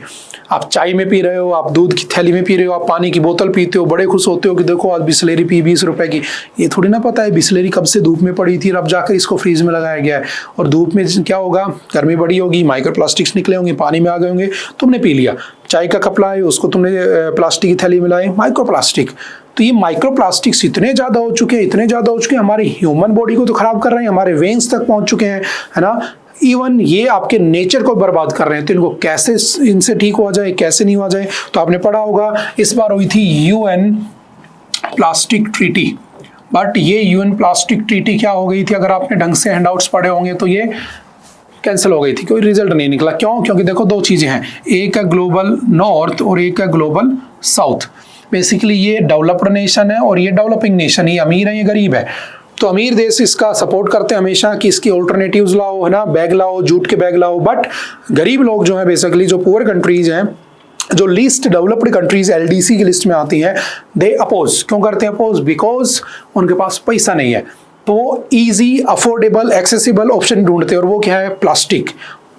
आप चाय में पी रहे हो, आप दूध की थैली में पी रहे हो, आप पानी की बोतल पीते हो, बड़े खुश होते हो कि देखो आज बिस्लेरी पी 20 रुपए की। ये थोड़ी ना पता है बिस्लेरी कब से धूप में पड़ी थी और अब जाकर इसको फ्रीज में लगाया गया है। और धूप में क्या होगा, गर्मी बड़ी होगी, माइक्रोप्लास्टिक्स निकले होंगे, पानी में आ गए होंगे, तुमने पी लिया। चाय का कप लाए, उसको तुमने प्लास्टिक की थैली में लाए, माइक्रोप्लास्टिक। तो ये माइक्रोप्लास्टिक्स इतने ज़्यादा हो चुके हैं, इतने ज़्यादा हो चुके हैं, हमारी ह्यूमन बॉडी को तो खराब कर रहे हैं, हमारे वेन्स तक पहुंच चुके हैं, है ना। इवन ये आपके नेचर को बर्बाद कर रहे हैं। तो इनको कैसे इनसे ठीक हो जाए, कैसे नहीं हो जाए। तो आपने पढ़ा होगा, इस बार हुई थी UN प्लास्टिक ट्रीटी, बट ये UN प्लास्टिक ट्रीटी क्या हो गई थी, अगर आपने ढंग से हैंडआउट्स पढ़े होंगे तो ये कैंसिल हो गई थी, कोई रिजल्ट नहीं निकला। क्यों? क्योंकि देखो 2 चीज़ें हैं, एक है ग्लोबल नॉर्थ और एक है ग्लोबल साउथ। बेसिकली ये डेवलप्ड नेशन है और ये डेवलपिंग नेशन, ये अमीर है, ये गरीब है। तो अमीर देश इसका सपोर्ट करते हैं हमेशा कि इसकी ऑल्टरनेटिव्स लाओ, है ना, बैग लाओ, जूट के बैग लाओ। बट गरीब लोग जो है, बेसिकली जो पुअर कंट्रीज हैं, जो लीस्ट डेवलप्ड कंट्रीज LDC की लिस्ट में आती हैं, दे अपोज। क्यों करते हैं अपोज? बिकॉज उनके पास पैसा नहीं है। तो वो ईजी, अफोर्डेबल, एक्सेसिबल ऑप्शन ढूंढते हैं, और वो क्या है, प्लास्टिक,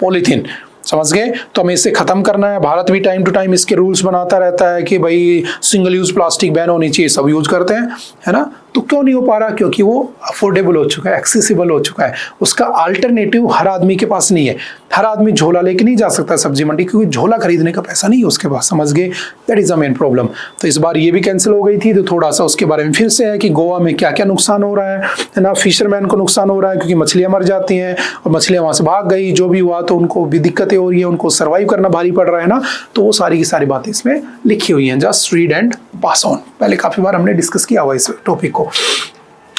पॉलीथीन। समझ गए? तो हमें इसे खत्म करना है। भारत भी टाइम टू टाइम इसके रूल्स बनाता रहता है कि भाई सिंगल यूज प्लास्टिक बैन होनी चाहिए, सब यूज करते हैं, है ना। तो क्यों नहीं हो पा रहा? क्योंकि वो अफोर्डेबल हो चुका है, एक्सेसिबल हो चुका है, उसका अल्टरनेटिव हर आदमी के पास नहीं है। हर आदमी झोला लेके नहीं जा सकता सब्जी मंडी, क्योंकि झोला खरीदने का पैसा नहीं है उसके पास, समझ गए? That is the main problem. तो इस बार ये भी कैंसिल हो गई थी, तो थोड़ा सा उसके बारे में फिर से है कि गोवा में क्या क्या नुकसान हो रहा है ना। फिशरमैन को नुकसान हो रहा है क्योंकि मछलियां मर जाती हैं और मछलियां वहां से भाग गई, जो भी हुआ, तो उनको भी दिक्कतें हो रही है, उनको सर्वाइव करना भारी पड़ रहा है ना। तो वो सारी की सारी बातें इसमें लिखी हुई हैं, just read and pass on. पहले काफी बार हमने डिस्कस किया हुआ इस टॉपिक को।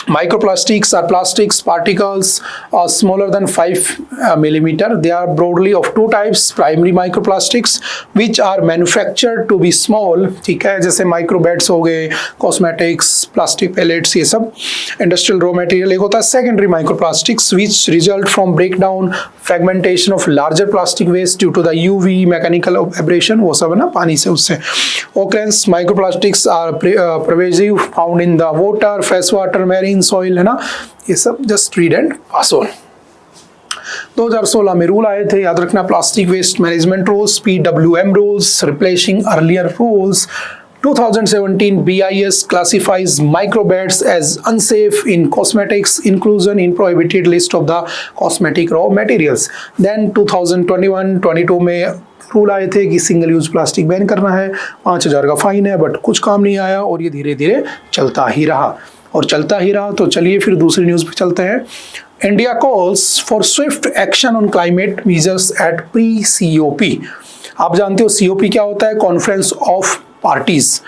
Microplastics are plastics particles smaller than 5 millimeter. They are broadly of two types: primary microplastics, which are manufactured to be small, ठीक है, जैसे माइक्रोबेड्स हो गए, कॉस्मेटिक्स, प्लास्टिक पैलेट्स, ये सब इंडस्ट्रियल रॉ मटेरियल। एक होता है secondary microplastics, which result from breakdown fragmentation of larger plastic waste due to the UV mechanical aberration, वो सब है ना पानी से, उससे। Occurrence microplastics are pervasive, found in the water, fresh water, marine soil, है ना। ये सब just read and pass on. 2016 में रूल आए थे, याद रखना, plastic waste management rules, PWM rules, replacing earlier rules. 2017 BIS classifies microbeads as unsafe in cosmetics, inclusion in prohibited list of the cosmetic raw materials. Then 2021-22 में rule आए थे कि single use plastic ban करना है, 5,000 का fine है, but कुछ काम नहीं आया और ये धीरे धीरे चलता ही रहा और चलता ही रहा। तो चलिए फिर दूसरी न्यूज़ पे चलते हैं। India calls for swift action on climate measures at pre COP। आप जानते हो COP क्या होता है? Conference of parties.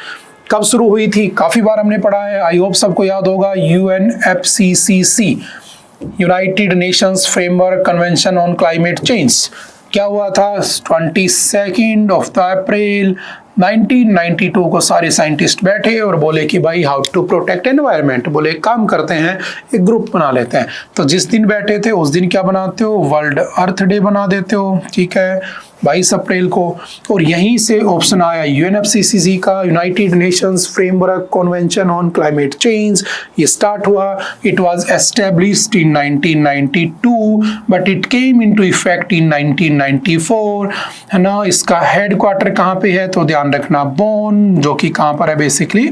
कब शुरू हुई थी? काफी बार हमने पढ़ा है, आई होप सबको याद होगा। UNFCCC, United Nations framework convention on climate change. क्या हुआ था? 22 अप्रैल 1992 को सारे साइंटिस्ट बैठे और बोले कि भाई हाउ टू प्रोटेक्ट एनवायरनमेंट। बोले काम करते हैं, एक ग्रुप बना लेते हैं। तो जिस दिन बैठे थे उस दिन क्या बनाते हो? वर्ल्ड अर्थ डे बना देते हो, ठीक है, 22 अप्रैल को। और यहीं से ऑप्शन आया UNFCCC का, United Nations framework convention on climate change. ये स्टार्ट हुआ, it was established in 1992 but it came into effect in 1994, है ना। इसका हेडक्वार्टर कहाँ पे है? तो ध्यान रखना, बोन, जो कि कहाँ पर है बेसिकली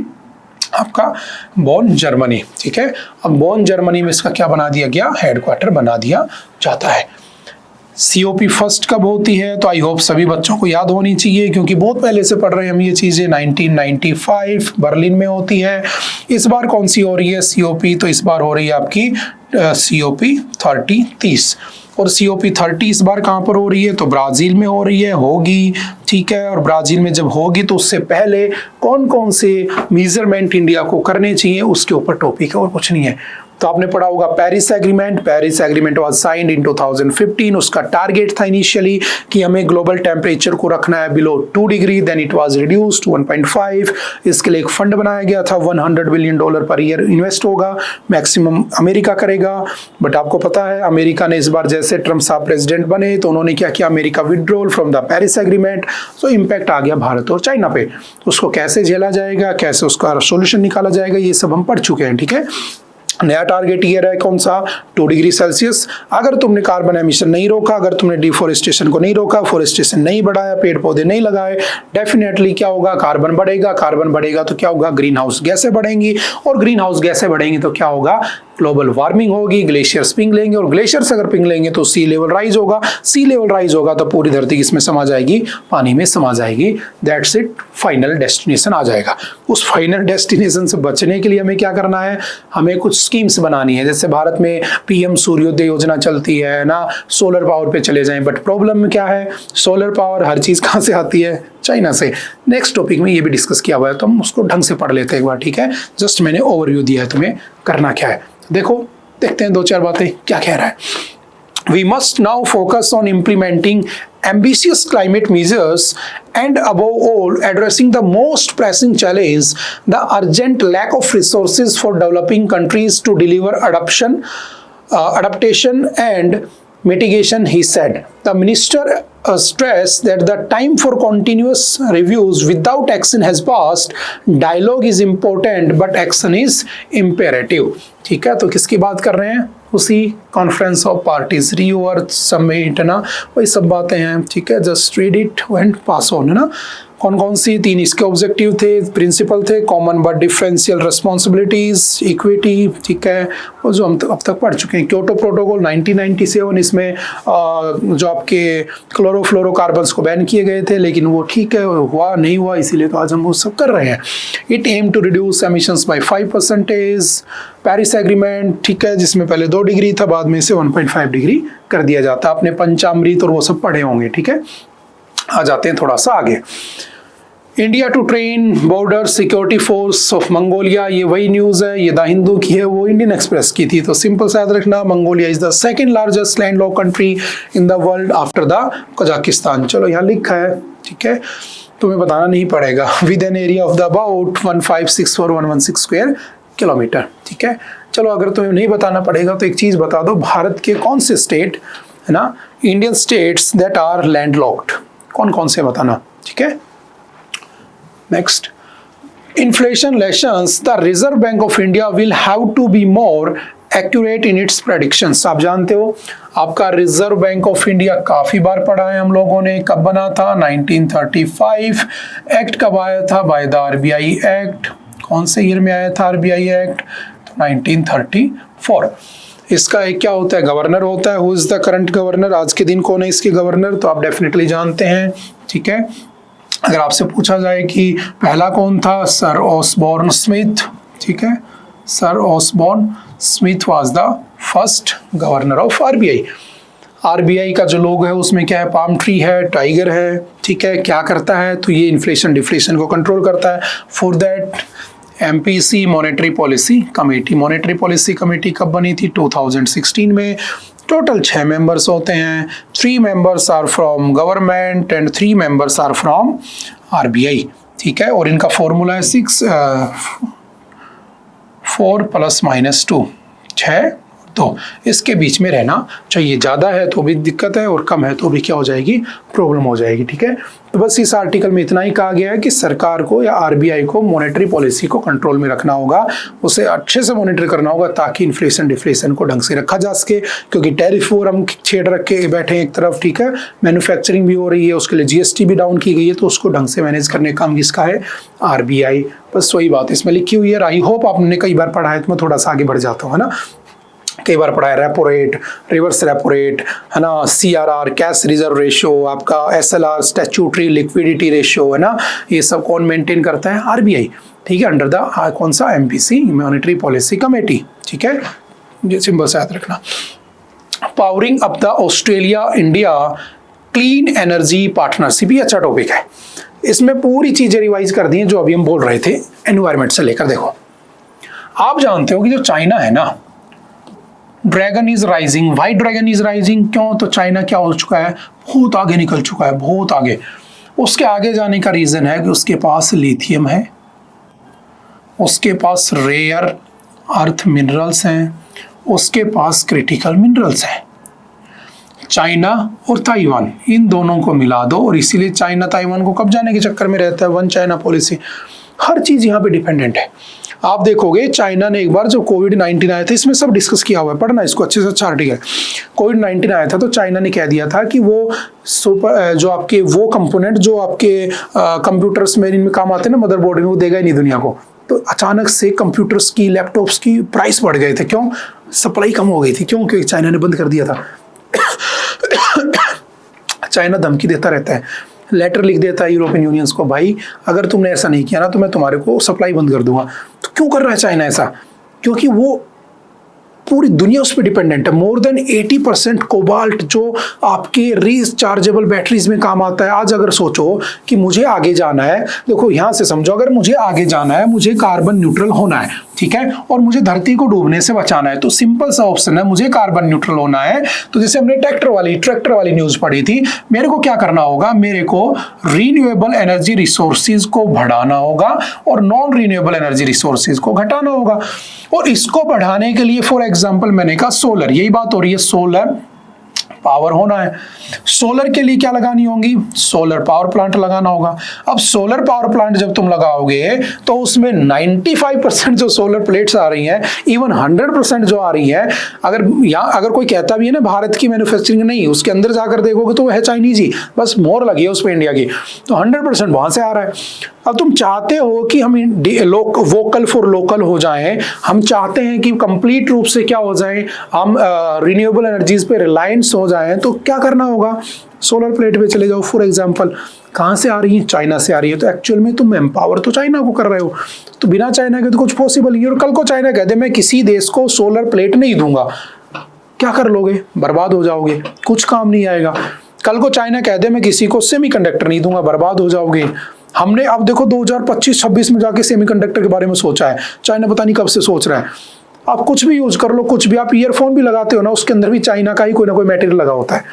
आपका बोन जर्मनी, ठीक है। अब बोन जर्मनी में इसका क्या बना दिया गया? हेडक्वार्टर बना दिया जाता है। COP फर्स्ट कब होती है? तो आई होप सभी बच्चों को याद होनी चाहिए, क्योंकि बहुत पहले से पढ़ रहे हैं हम ये चीज़ें। 1995 बर्लिन में होती है। इस बार कौन सी हो रही है COP? तो इस बार हो रही है आपकी COP 30 और COP 30 इस बार कहाँ पर हो रही है? तो ब्राज़ील में हो रही है, होगी, ठीक है। और ब्राज़ील में जब होगी तो उससे पहले कौन कौन से मेजरमेंट इंडिया को करने चाहिए उसके ऊपर टॉपिक है और कुछ नहीं है। तो आपने पढ़ा होगा Paris agreement was signed in 2015। उसका टारगेट था इनिशियली कि हमें ग्लोबल टेम्परेचर को रखना है below 2 degree, then it was reduced to 1.5। इसके लिए एक फंड बनाया गया था, $100 बिलियन पर ईयर इन्वेस्ट होगा, मैक्सिमम अमेरिका करेगा। बट आपको पता है अमेरिका ने इस बार जैसे ट्रम्प साहब प्रेसिडेंट बने तो उन्होंने क्या किया? America withdrawal from the Paris agreement. So impact आ गया भारत और चाइना पे। उसको कैसे झेला जाएगा, कैसे उसका सोल्यूशन निकाला जाएगा, ये सब हम पढ़ चुके हैं, ठीक है। नया टारगेट ईयर है कौन सा? 2 डिग्री सेल्सियस। अगर तुमने कार्बन एमिशन नहीं रोका, अगर तुमने डिफोरेस्टेशन को नहीं रोका, फोरेस्टेशन नहीं बढ़ाया, पेड़ पौधे नहीं लगाए, डेफिनेटली क्या होगा? कार्बन बढ़ेगा। कार्बन बढ़ेगा तो क्या होगा? ग्रीन हाउस गैसें बढ़ेंगी और ग्रीन हाउस गैसें बढ़ेंगी तो क्या होगा? ग्लोबल वार्मिंग होगी, ग्लेशियर्स पिघ लेंगे और ग्लेशियर्स अगर पिघ लेंगे तो सी लेवल राइज होगा। सी लेवल राइज होगा तो पूरी धरती किसमें समा जाएगी? पानी में समा जाएगी। दैट्स इट, फाइनल डेस्टिनेशन आ जाएगा। उस फाइनल डेस्टिनेशन से बचने के लिए हमें क्या करना है? हमें कुछ स्कीम्स बनानी है। जैसे भारत में PM सूर्योदय योजना चलती है ना, सोलर पावर पे चले जाएं। बट प्रॉब्लम में क्या है? सोलर पावर हर चीज कहाँ से आती है? चाइना से। नेक्स्ट टॉपिक में ये भी डिस्कस किया हुआ है तो हम उसको ढंग से पढ़ लेते हैं एक बार, ठीक है। जस्ट मैंने ओवरव्यू दिया है तुम्हें करना क्या है। देखो, देखते हैं 2-4 बातें क्या कह रहा है। We must now focus on implementing ambitious climate measures and above all addressing the most pressing challenge, the urgent lack of resources for developing countries to deliver adaptation and mitigation, he said. The minister stressed that the time for continuous reviews without action has passed. Dialogue is important but action is imperative. ठीक है, तो किसकी बात कर रहे हैं? उसी conference of parties, Rio earth summit, है ना, वही सब बातें हैं, ठीक है। Just read it and pass on, है ना। कौन कौन सी? 3 इसके ऑब्जेक्टिव थे, प्रिंसिपल थे, common but differential responsibilities, equity, ठीक है, और जो हम अब तक पढ़ चुके हैं। क्योटो प्रोटोकॉल 1997, इसमें जो आपके क्लोरोफ्लोरोकार्बन्स को बैन किए गए थे, लेकिन वो ठीक है हुआ नहीं हुआ, इसीलिए तो आज हम वो सब कर रहे हैं। It aim to reduce emissions by 5%। Paris agreement, ठीक है, जिसमें पहले 2 डिग्री था, बाद में इसे 1.5 डिग्री कर दिया जाता। आपने पंचामृत और वो सब पढ़े होंगे, ठीक है। आ जाते हैं थोड़ा सा आगे। India to train border security force of Mongolia, ये वही न्यूज़ है, ये द हिंदू की है, वो इंडियन एक्सप्रेस की थी। तो सिंपल सा याद रखना, Mongolia is the second largest landlocked country in the world after the Kazakhstan. चलो यहाँ लिखा है, ठीक है, तुम्हें बताना नहीं पड़ेगा। With an area of the about 1564116 square kilometre, ठीक है। चलो अगर तुम्हें नहीं बताना पड़ेगा तो एक चीज़ बता दो, भारत के कौन से स्टेट है ना, Indian states that are landlocked, कौन कौन से बताना, ठीक है। Next, inflation lessons, the Reserve Bank of India will have to be more accurate in its predictions. आप जानते हो आपका रिजर्व बैंक ऑफ इंडिया काफी बार पढ़ा है हम लोगों ने। कब बना था? 1935। एक्ट कब आया था? By the RBI act. कौन से ईयर में आया था आरबीआई एक्ट? तो 1934। इसका एक क्या होता है? गवर्नर होता है। Who is the current governor? आज के दिन कौन है इसके गवर्नर? तो आप डेफिनेटली जानते हैं, ठीक है। अगर आपसे पूछा जाए कि पहला कौन था, सर ऑसबॉर्न स्मिथ, ठीक है, sir Osborne Smith was the first governor of RBI. RBI का जो लोगो है उसमें क्या है? पाम ट्री है, टाइगर है, ठीक है। क्या करता है? तो ये इन्फ्लेशन डिफ्लेशन को कंट्रोल करता है। For that MPC monetary policy committee, monetary policy committee कब बनी थी? 2016 में। टोटल 6 मेंबर्स होते हैं। 3 members are from government and 3 members are from RBI, ठीक है। और इनका फॉर्मूला है 4 ± 2, 6 तो इसके बीच में रहना चाहिए। ज़्यादा है तो भी दिक्कत है और कम है तो भी क्या हो जाएगी? प्रॉब्लम हो जाएगी, ठीक है। तो बस इस आर्टिकल में इतना ही कहा गया है कि सरकार को या आरबीआई को मॉनेटरी पॉलिसी को कंट्रोल में रखना होगा, उसे अच्छे से मॉनिटर करना होगा ताकि इन्फ्लेशन डिफ्लेशन को ढंग से रखा जा सके। क्योंकि टैरिफ वॉर हम छेड़ रख के बैठे हैं एक तरफ, ठीक है, मैन्युफैक्चरिंग भी हो रही है, उसके लिए जीएसटी भी डाउन की गई है, तो उसको ढंग से मैनेज करने का काम किसका है? आरबीआई। बस वही बात इसमें लिखी हुई है। आई होप आपने कई बार पढ़ा है, तो मैं थोड़ा सा आगे बढ़ जाता हूँ, है ना। कई बार पढ़ा है repo rate, reverse repo rate, है ना, सीआरआर कैश रिजर्व रेशियो, आपका एसएलआर स्टैट्यूटरी लिक्विडिटी रेशियो, है ना, ये सब कौन मेंटेन करता है? आरबीआई, ठीक है, अंडर द कौन सा? एमपीसी मॉनेटरी पॉलिसी कमेटी, ठीक है। ये सिंबल से याद रखना। Powering up the Australia India clean energy partnership, ये अच्छा टॉपिक है। इसमें पूरी चीजें रिवाइज कर दी हैं जो अभी हम बोल रहे थे एनवायरमेंट से लेकर। देखो आप जानते हो कि जो चाइना है ना, dragon is rising. Why dragon is rising? क्यों? तो चाइना क्या हो चुका है? बहुत आगे निकल चुका है, बहुत आगे। उसके आगे जाने का रीजन है कि उसके पास लिथियम है, उसके पास रेयर अर्थ मिनरल्स हैं, उसके पास क्रिटिकल मिनरल्स हैं। चाइना और ताइवान, इन दोनों को मिला दो, और इसीलिए चाइना ताइवान को कब जाने के चक्कर में रहता है? 1 चाइना पॉलिसी। हर चीज यहाँ पे डिपेंडेंट है। आप देखोगे चाइना ने एक बार जो कोविड-19 आया था, इसमें सब डिस्कस किया हुआ है, पढ़ना इसको अच्छे से, अच्छा आर्टिकल। कोविड-19 आया था तो चाइना ने कह दिया था कि वो जो आपके वो कंपोनेंट जो आपके कंप्यूटर्स में इनमें काम आते हैं ना, मदरबोर्ड में, वो देगा ही नहीं दुनिया को। तो अचानक से कंप्यूटर्स की, लैपटॉप्स की प्राइस बढ़ गए थे। क्यों? सप्लाई कम हो गई थी। क्यों? क्योंकि चाइना ने बंद कर दिया था। चाइना धमकी देता रहता है, लेटर लिख देता है यूरोपियन यूनियंस को, भाई अगर तुमने ऐसा नहीं किया ना तो मैं तुम्हारे को सप्लाई बंद कर दूंगा। तो क्यों कर रहा है चाइना ऐसा? क्योंकि वो पूरी दुनिया उस पर डिपेंडेंट है। मोर देन 80% कोबाल्ट जो आपके रिचार्जेबल बैटरीज में काम आता है। आज अगर सोचो कि मुझे आगे जाना है, देखो यहाँ से समझो, अगर मुझे आगे जाना है, मुझे कार्बन न्यूट्रल होना है, ठीक है, और मुझे धरती को डूबने से बचाना है, तो सिंपल सा ऑप्शन है, मुझे कार्बन न्यूट्रल होना है। तो जैसे हमने ट्रैक्टर वाली न्यूज पढ़ी थी, मेरे को क्या करना होगा? मेरे को रीन्यूएबल एनर्जी रिसोर्सेज को बढ़ाना होगा और नॉन रीन्यूएबल एनर्जी रिसोर्सेज को घटाना होगा। और इसको बढ़ाने के लिए फॉर एग्जांपल मैंने कहा सोलर, यही बात हो रही है, सोलर पावर होना है। सोलर के लिए क्या लगानी होगी? सोलर पावर प्लांट लगाना होगा। अब सोलर पावर प्लांट जब तुम लगाओगे तो उसमें 95% जो सोलर प्लेट्स आ रही हैं, इवन 100% जो आ रही है, अगर कोई कहता भी है ना भारत की मैन्युफैक्चरिंग नहीं, उसके अंदर जाकर देखोगे तो वो है चाइनीज ही, बस मोहर लगी है उस पर इंडिया की, तो 100% वहां से आ रहा है। अब तुम चाहते हो कि हम वोकल फॉर लोकल हो जाएं, हम चाहते हैं कि कंप्लीट रूप से क्या हो जाए, हम रिन्यूएबल एनर्जीज पे रिलायंस हो जाएं, तो क्या करना होगा? सोलर प्लेट पे चले जाओ। फॉर एग्जांपल, कहाँ से आ रही है? चाइना से आ रही है। तो एक्चुअल में तुम एम्पावर तो चाइना को कर रहे हो, तो बिना चाइना के तो कुछ पॉसिबल नहीं है। और कल को चाइना कह दे मैं किसी देश को सोलर प्लेट नहीं दूंगा, क्या कर लोगे? बर्बाद हो जाओगे, कुछ काम नहीं आएगा। कल को चाइना कह दे मैं किसी को सेमीकंडक्टर नहीं दूंगा, बर्बाद हो जाओगे। हमने अब देखो 2025-26 में जाके सेमीकंडक्टर के बारे में सोचा है, चाइना पता नहीं कब से सोच रहा है। आप कुछ भी यूज कर लो, कुछ भी, आप ईयरफोन भी लगाते हो ना, उसके अंदर भी चाइना का ही कोई ना कोई मटेरियल लगा होता है।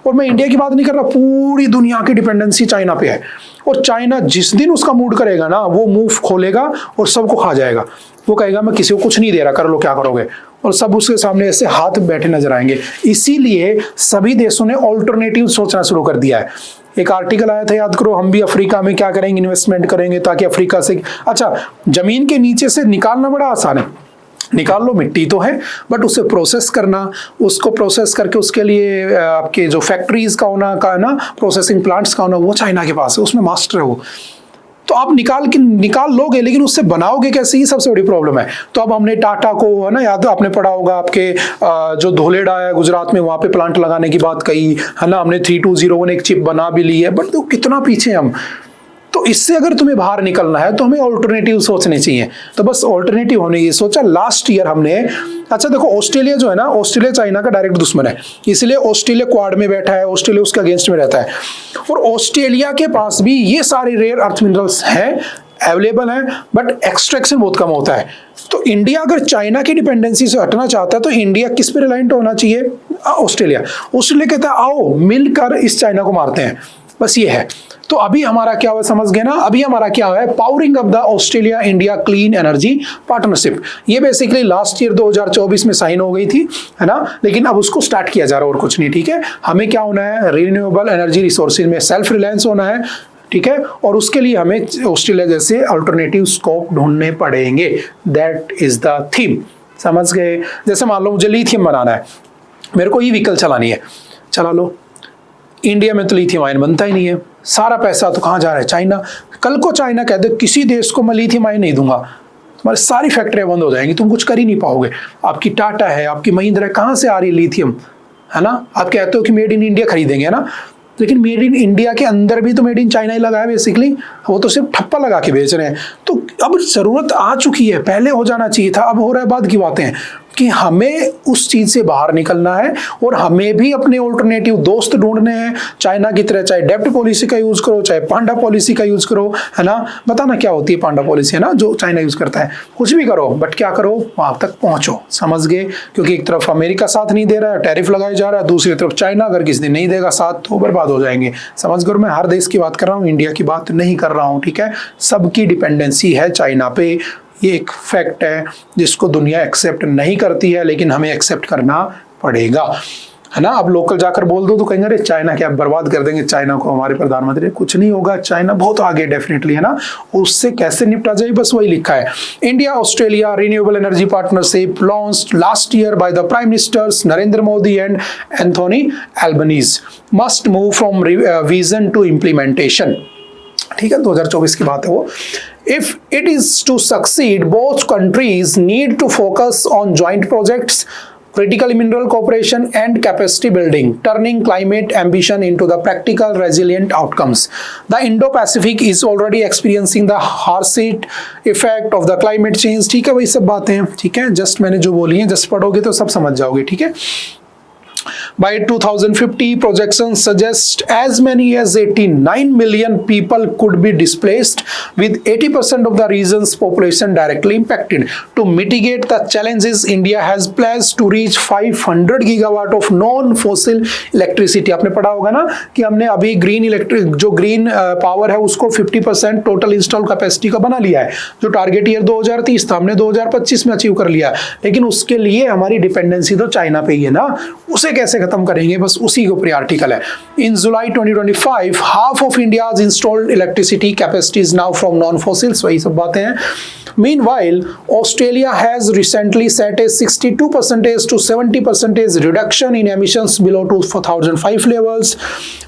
और मैं इंडिया की बात नहीं कर रहा, पूरी दुनिया की डिपेंडेंसी चाइना पे है। और चाइना जिस दिन उसका मूड करेगा ना, वो मुंह खोलेगा और सबको खा जाएगा। वो कहेगा मैं किसी को कुछ नहीं दे रहा, कर लो क्या करोगे, और सब उसके सामने ऐसे हाथ बैठे नजर आएंगे। इसीलिए सभी देशों ने ऑल्टरनेटिव सोचना शुरू कर दिया है। एक आर्टिकल आया था, याद करो, हम भी अफ्रीका में क्या करेंगे, इन्वेस्टमेंट करेंगे ताकि अफ्रीका से, अच्छा जमीन के नीचे से निकालना बड़ा आसान है, निकाल लो, मिट्टी तो है, बट उसे प्रोसेस करना, उसको प्रोसेस करके उसके लिए आपके जो फैक्ट्रीज का होना का ना, प्रोसेसिंग प्लांट्स का होना, वो चाइना के पास है, उसमें मास्टर है वो। तो आप निकाल लोगे, लेकिन उससे बनाओगे कैसे, ये सबसे बड़ी प्रॉब्लम है। तो अब हमने टाटा को, है ना, याद आपने पढ़ा होगा, आपके जो धोलेडा है गुजरात में, वहां पे प्लांट लगाने की बात कही है ना, हमने 3201 एक चिप बना भी ली है, बट तो कितना पीछे हम। तो इससे अगर तुम्हें बाहर निकलना है तो हमें ऑल्टरनेटिव सोचने चाहिए। तो बस ऑल्टरनेटिव हमने ये सोचा लास्ट ईयर हमने, अच्छा देखो ऑस्ट्रेलिया जो है ना, ऑस्ट्रेलिया चाइना का डायरेक्ट दुश्मन है, इसलिए ऑस्ट्रेलिया क्वाड में बैठा है, ऑस्ट्रेलिया उसके अगेंस्ट में रहता है। और ऑस्ट्रेलिया के पास भी ये सारे रेयर अर्थ मिनरल्स हैं, अवेलेबल हैं, बट एक्सट्रैक्शन बहुत कम होता है। तो इंडिया अगर चाइना की डिपेंडेंसी से हटना चाहता है तो इंडिया किस पे रिलायंट होना चाहिए? ऑस्ट्रेलिया। ऑस्ट्रेलिया कहता है आओ मिलकर इस चाइना को मारते हैं, बस ये है। तो अभी हमारा क्या हुआ समझ गए ना, अभी हमारा क्या हुआ है, powering up the Australia India clean energy partnership. ये बेसिकली लास्ट ईयर 2024 में साइन हो गई थी, है ना, लेकिन अब उसको स्टार्ट किया जा रहा है और कुछ नहीं, ठीक है। हमें क्या होना है, रिन्यूएबल एनर्जी रिसोर्सेज में सेल्फ रिलायंस होना है, ठीक है, और उसके लिए हमें ऑस्ट्रेलिया जैसे अल्टरनेटिव स्कोप ढूंढने पड़ेंगे। दैट इज द थीम, समझ गए। जैसे मान लो मुझे लिथियम बनाना है, मेरे को ई व्हीकल चलानी है, चला लो। इंडिया में तो लिथियम आयन बनता ही नहीं है, सारा पैसा तो कहाँ जा रहा है, चाइना। कल को चाइना कह दे किसी देश को मैं लिथियम आयन नहीं दूंगा, तुम्हारी सारी फैक्ट्रियां बंद हो जाएंगी, तुम कुछ कर ही नहीं पाओगे। आपकी टाटा है, आपकी महिंद्रा है, कहाँ से आ रही है लिथियम, है ना। आप कहते हो कि मेड इन इंडिया खरीदेंगे, है ना, लेकिन मेड इन इंडिया के अंदर भी तो मेड इन चाइना ही लगा है बेसिकली, वो तो सिर्फ ठप्पा लगा के बेच रहे हैं। तो अब जरूरत आ चुकी है, पहले हो जाना चाहिए था, अब हो रहा है बाद की बातें हैं, कि हमें उस चीज से बाहर निकलना है और हमें भी अपने ऑल्टरनेटिव दोस्त ढूंढने हैं चाइना की तरह। चाहे डेप्ट पॉलिसी का यूज करो, चाहे पांडा पॉलिसी का यूज करो, है ना, बताना क्या होती है पांडा पॉलिसी, है ना, जो चाइना यूज करता है। कुछ भी करो, बट क्या करो, वहां तक पहुंचो, समझ गए। क्योंकि एक तरफ अमेरिका साथ नहीं दे रहा है, टैरिफ लगाया जा रहा है, दूसरी तरफ चाइना अगर किसी दिन नहीं देगा साथ तो बर्बाद हो जाएंगे। समझ गए, मैं हर देश की बात कर रहा हूँ, इंडिया की बात नहीं कर रहा हूँ, ठीक है। सबकी डिपेंडेंसी है चाइना पे, ये एक फैक्ट है जिसको दुनिया एक्सेप्ट नहीं करती है, लेकिन हमें एक्सेप्ट करना पड़ेगा, है ना। अब लोकल जाकर बोल दो तो कहेंगे अरे चाइना क्या बर्बाद कर देंगे चाइना को हमारे प्रधानमंत्री, कुछ नहीं होगा, चाइना बहुत आगे डेफिनेटली, है ना। उससे कैसे निपटा जाए, बस वही लिखा है। India Australia renewable energy partnership launched last year by the prime ministers Narendra Modi and Anthony Albanese must move from vision to implementation, ठीक है, 2024 की बात है वो। If it is to succeed, both countries need to focus on joint projects, critical mineral cooperation and capacity building, turning climate ambition into the practical resilient outcomes. The Indo-Pacific is already experiencing the harshest effect of the climate change, ठीक है, वही सब बातें हैं, ठीक है, just मैंने जो बोली है, जस्ट पढ़ोगे तो सब समझ जाओगे, ठीक है। By 2050, projections suggest as many as 89 million people could be displaced, with 80% of the region's population directly impacted. To mitigate the challenges, India has pledged to reach 500 gigawatt of non-fossil electricity. आपने पढ़ा होगा ना कि हमने अभी जो green power है उसको 50% टोटल इंस्टॉल कैपेसिटी का बना लिया है। जो टारगेट ईयर 2030 था हमने 2025 में अचीव कर लिया, लेकिन उसके लिए हमारी डिपेंडेंसी तो चाइना पे ही है ना। उसे कैसे खत्म करेंगे, बस उसी के ऊपर आर्टिकल है। इन जुलाई 2025 half of India's installed electricity capacity is now from non fossils, वही सब बातें हैं। Meanwhile, Australia has recently set a 62% to 70% reduction in emissions below 2005 levels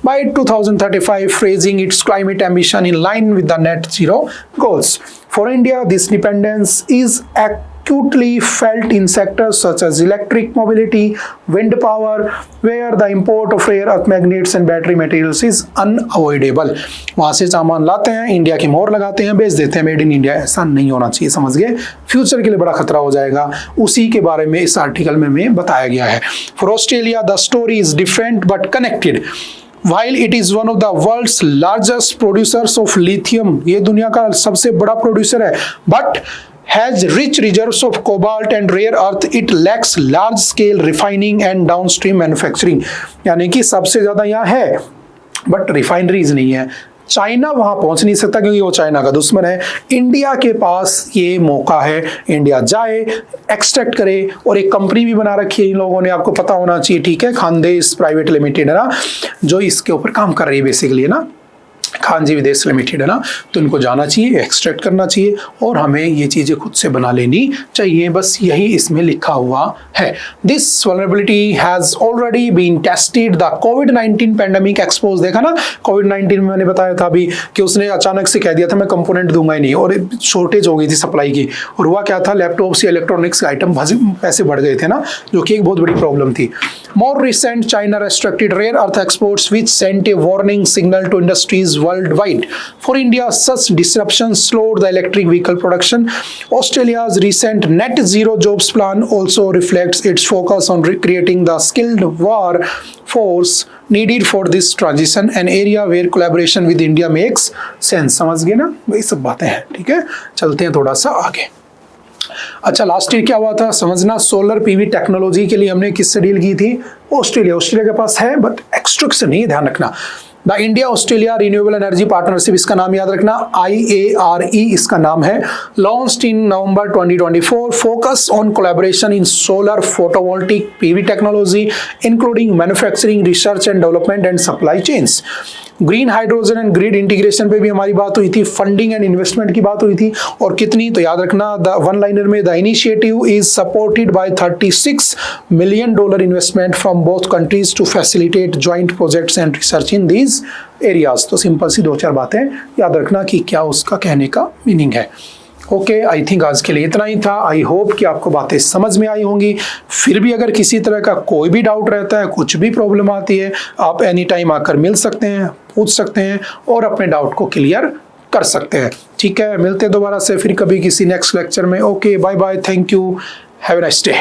by 2035, raising its climate ambition in line with the net zero goals. For India, this dependence is acutely felt in sectors such as electric mobility, wind power, where the import of rare earth magnets and battery materials is unavoidable. वहां से सामान लाते हैं, India की मोहर लगाते हैं, बेच देते हैं, मेड इन इंडिया। ऐसा नहीं होना चाहिए, समझ गए? फ्यूचर के लिए बड़ा खतरा हो जाएगा। उसी के बारे में इस आर्टिकल में बताया गया है। For Australia the story is different but connected. While it is one of the world's largest producers of lithium, ये दुनिया का सबसे बड़ा प्रोड्यूसर है, but has rich reserves of cobalt and rare earth, it lacks large scale refining and downstream manufacturing। यानी कि सबसे ज्यादा यहाँ है बट रिफाइनरीज नहीं है। चाइना वहां पहुंच नहीं सकता क्योंकि वो चाइना का दुश्मन है। इंडिया के पास ये मौका है, इंडिया जाए, एक्सट्रैक्ट करे, और एक कंपनी भी बना रखी है इन लोगों ने, आपको पता होना चाहिए, ठीक है, खानदेश प्राइवेट लिमिटेड है ना, जो इसके ऊपर काम कर रही है बेसिकली, है ना, खानजी विदेश लिमिटेड, है ना। तो इनको जाना चाहिए, एक्सट्रैक्ट करना चाहिए, और हमें ये चीजें खुद से बना लेनी चाहिए, बस यही इसमें लिखा हुआ है। This vulnerability has already been tested. The कोविड-19 पैंडेमिक एक्सपोज, देखा ना, कोविड-19 में मैंने बताया था अभी कि उसने अचानक से कह दिया था मैं कंपोनेंट दूंगा ही नहीं, और शॉर्टेज हो गई थी सप्लाई की, और हुआ क्या था, लैपटॉप्स या इलेक्ट्रॉनिक्स आइटम पैसे बढ़ गए थे ना, जो कि एक बहुत बड़ी प्रॉब्लम थी। More recent China restricted rare earth exports which sent a warning signal to industries worldwide. For India, such disruptions slowed the electric vehicle production. Australia's recent net zero jobs plan also reflects its focus on creating the skilled workforce needed for this transition, an area where collaboration with India makes sense। समझ गए ना, वही सब बातें हैं, ठीक है। चलते हैं थोड़ा सा आगे। अच्छा, लास्ट ईयर क्या हुआ था समझना, सोलर पीवी टेक्नोलॉजी के लिए हमने किससे डील की थी, ऑस्ट्रेलिया के पास है बट एक्सट्रैक्ट से नहीं, ध्यान रखना। The India Australia renewable energy partnership, इसका नाम याद रखना, IARE इसका नाम है, launched in November 2024, focus on collaboration in solar photovoltaic PV technology including manufacturing, research and development and supply chains. Green hydrogen and grid integration पे भी हमारी बात हुई थी, फंडिंग एंड इन्वेस्टमेंट की बात हुई थी, और कितनी, तो याद रखना द वन लाइनर में, the initiative is supported by $36 million investment from both countries to facilitate joint projects and research in these areas. तो सिंपल सी दो चार बातें याद रखना कि क्या उसका कहने का मीनिंग है। ओके, आई थिंक आज के लिए इतना ही था। आई होप कि आपको बातें समझ में आई होंगी। फिर भी अगर किसी तरह का कोई भी डाउट रहता है, कुछ भी प्रॉब्लम आती है, आप एनी टाइम आकर मिल सकते हैं, पूछ सकते हैं और अपने डाउट को क्लियर कर सकते हैं, ठीक है। मिलते हैं दोबारा से फिर कभी किसी नेक्स्ट लेक्चर में। Okay, bye bye, thank you, have a nice day.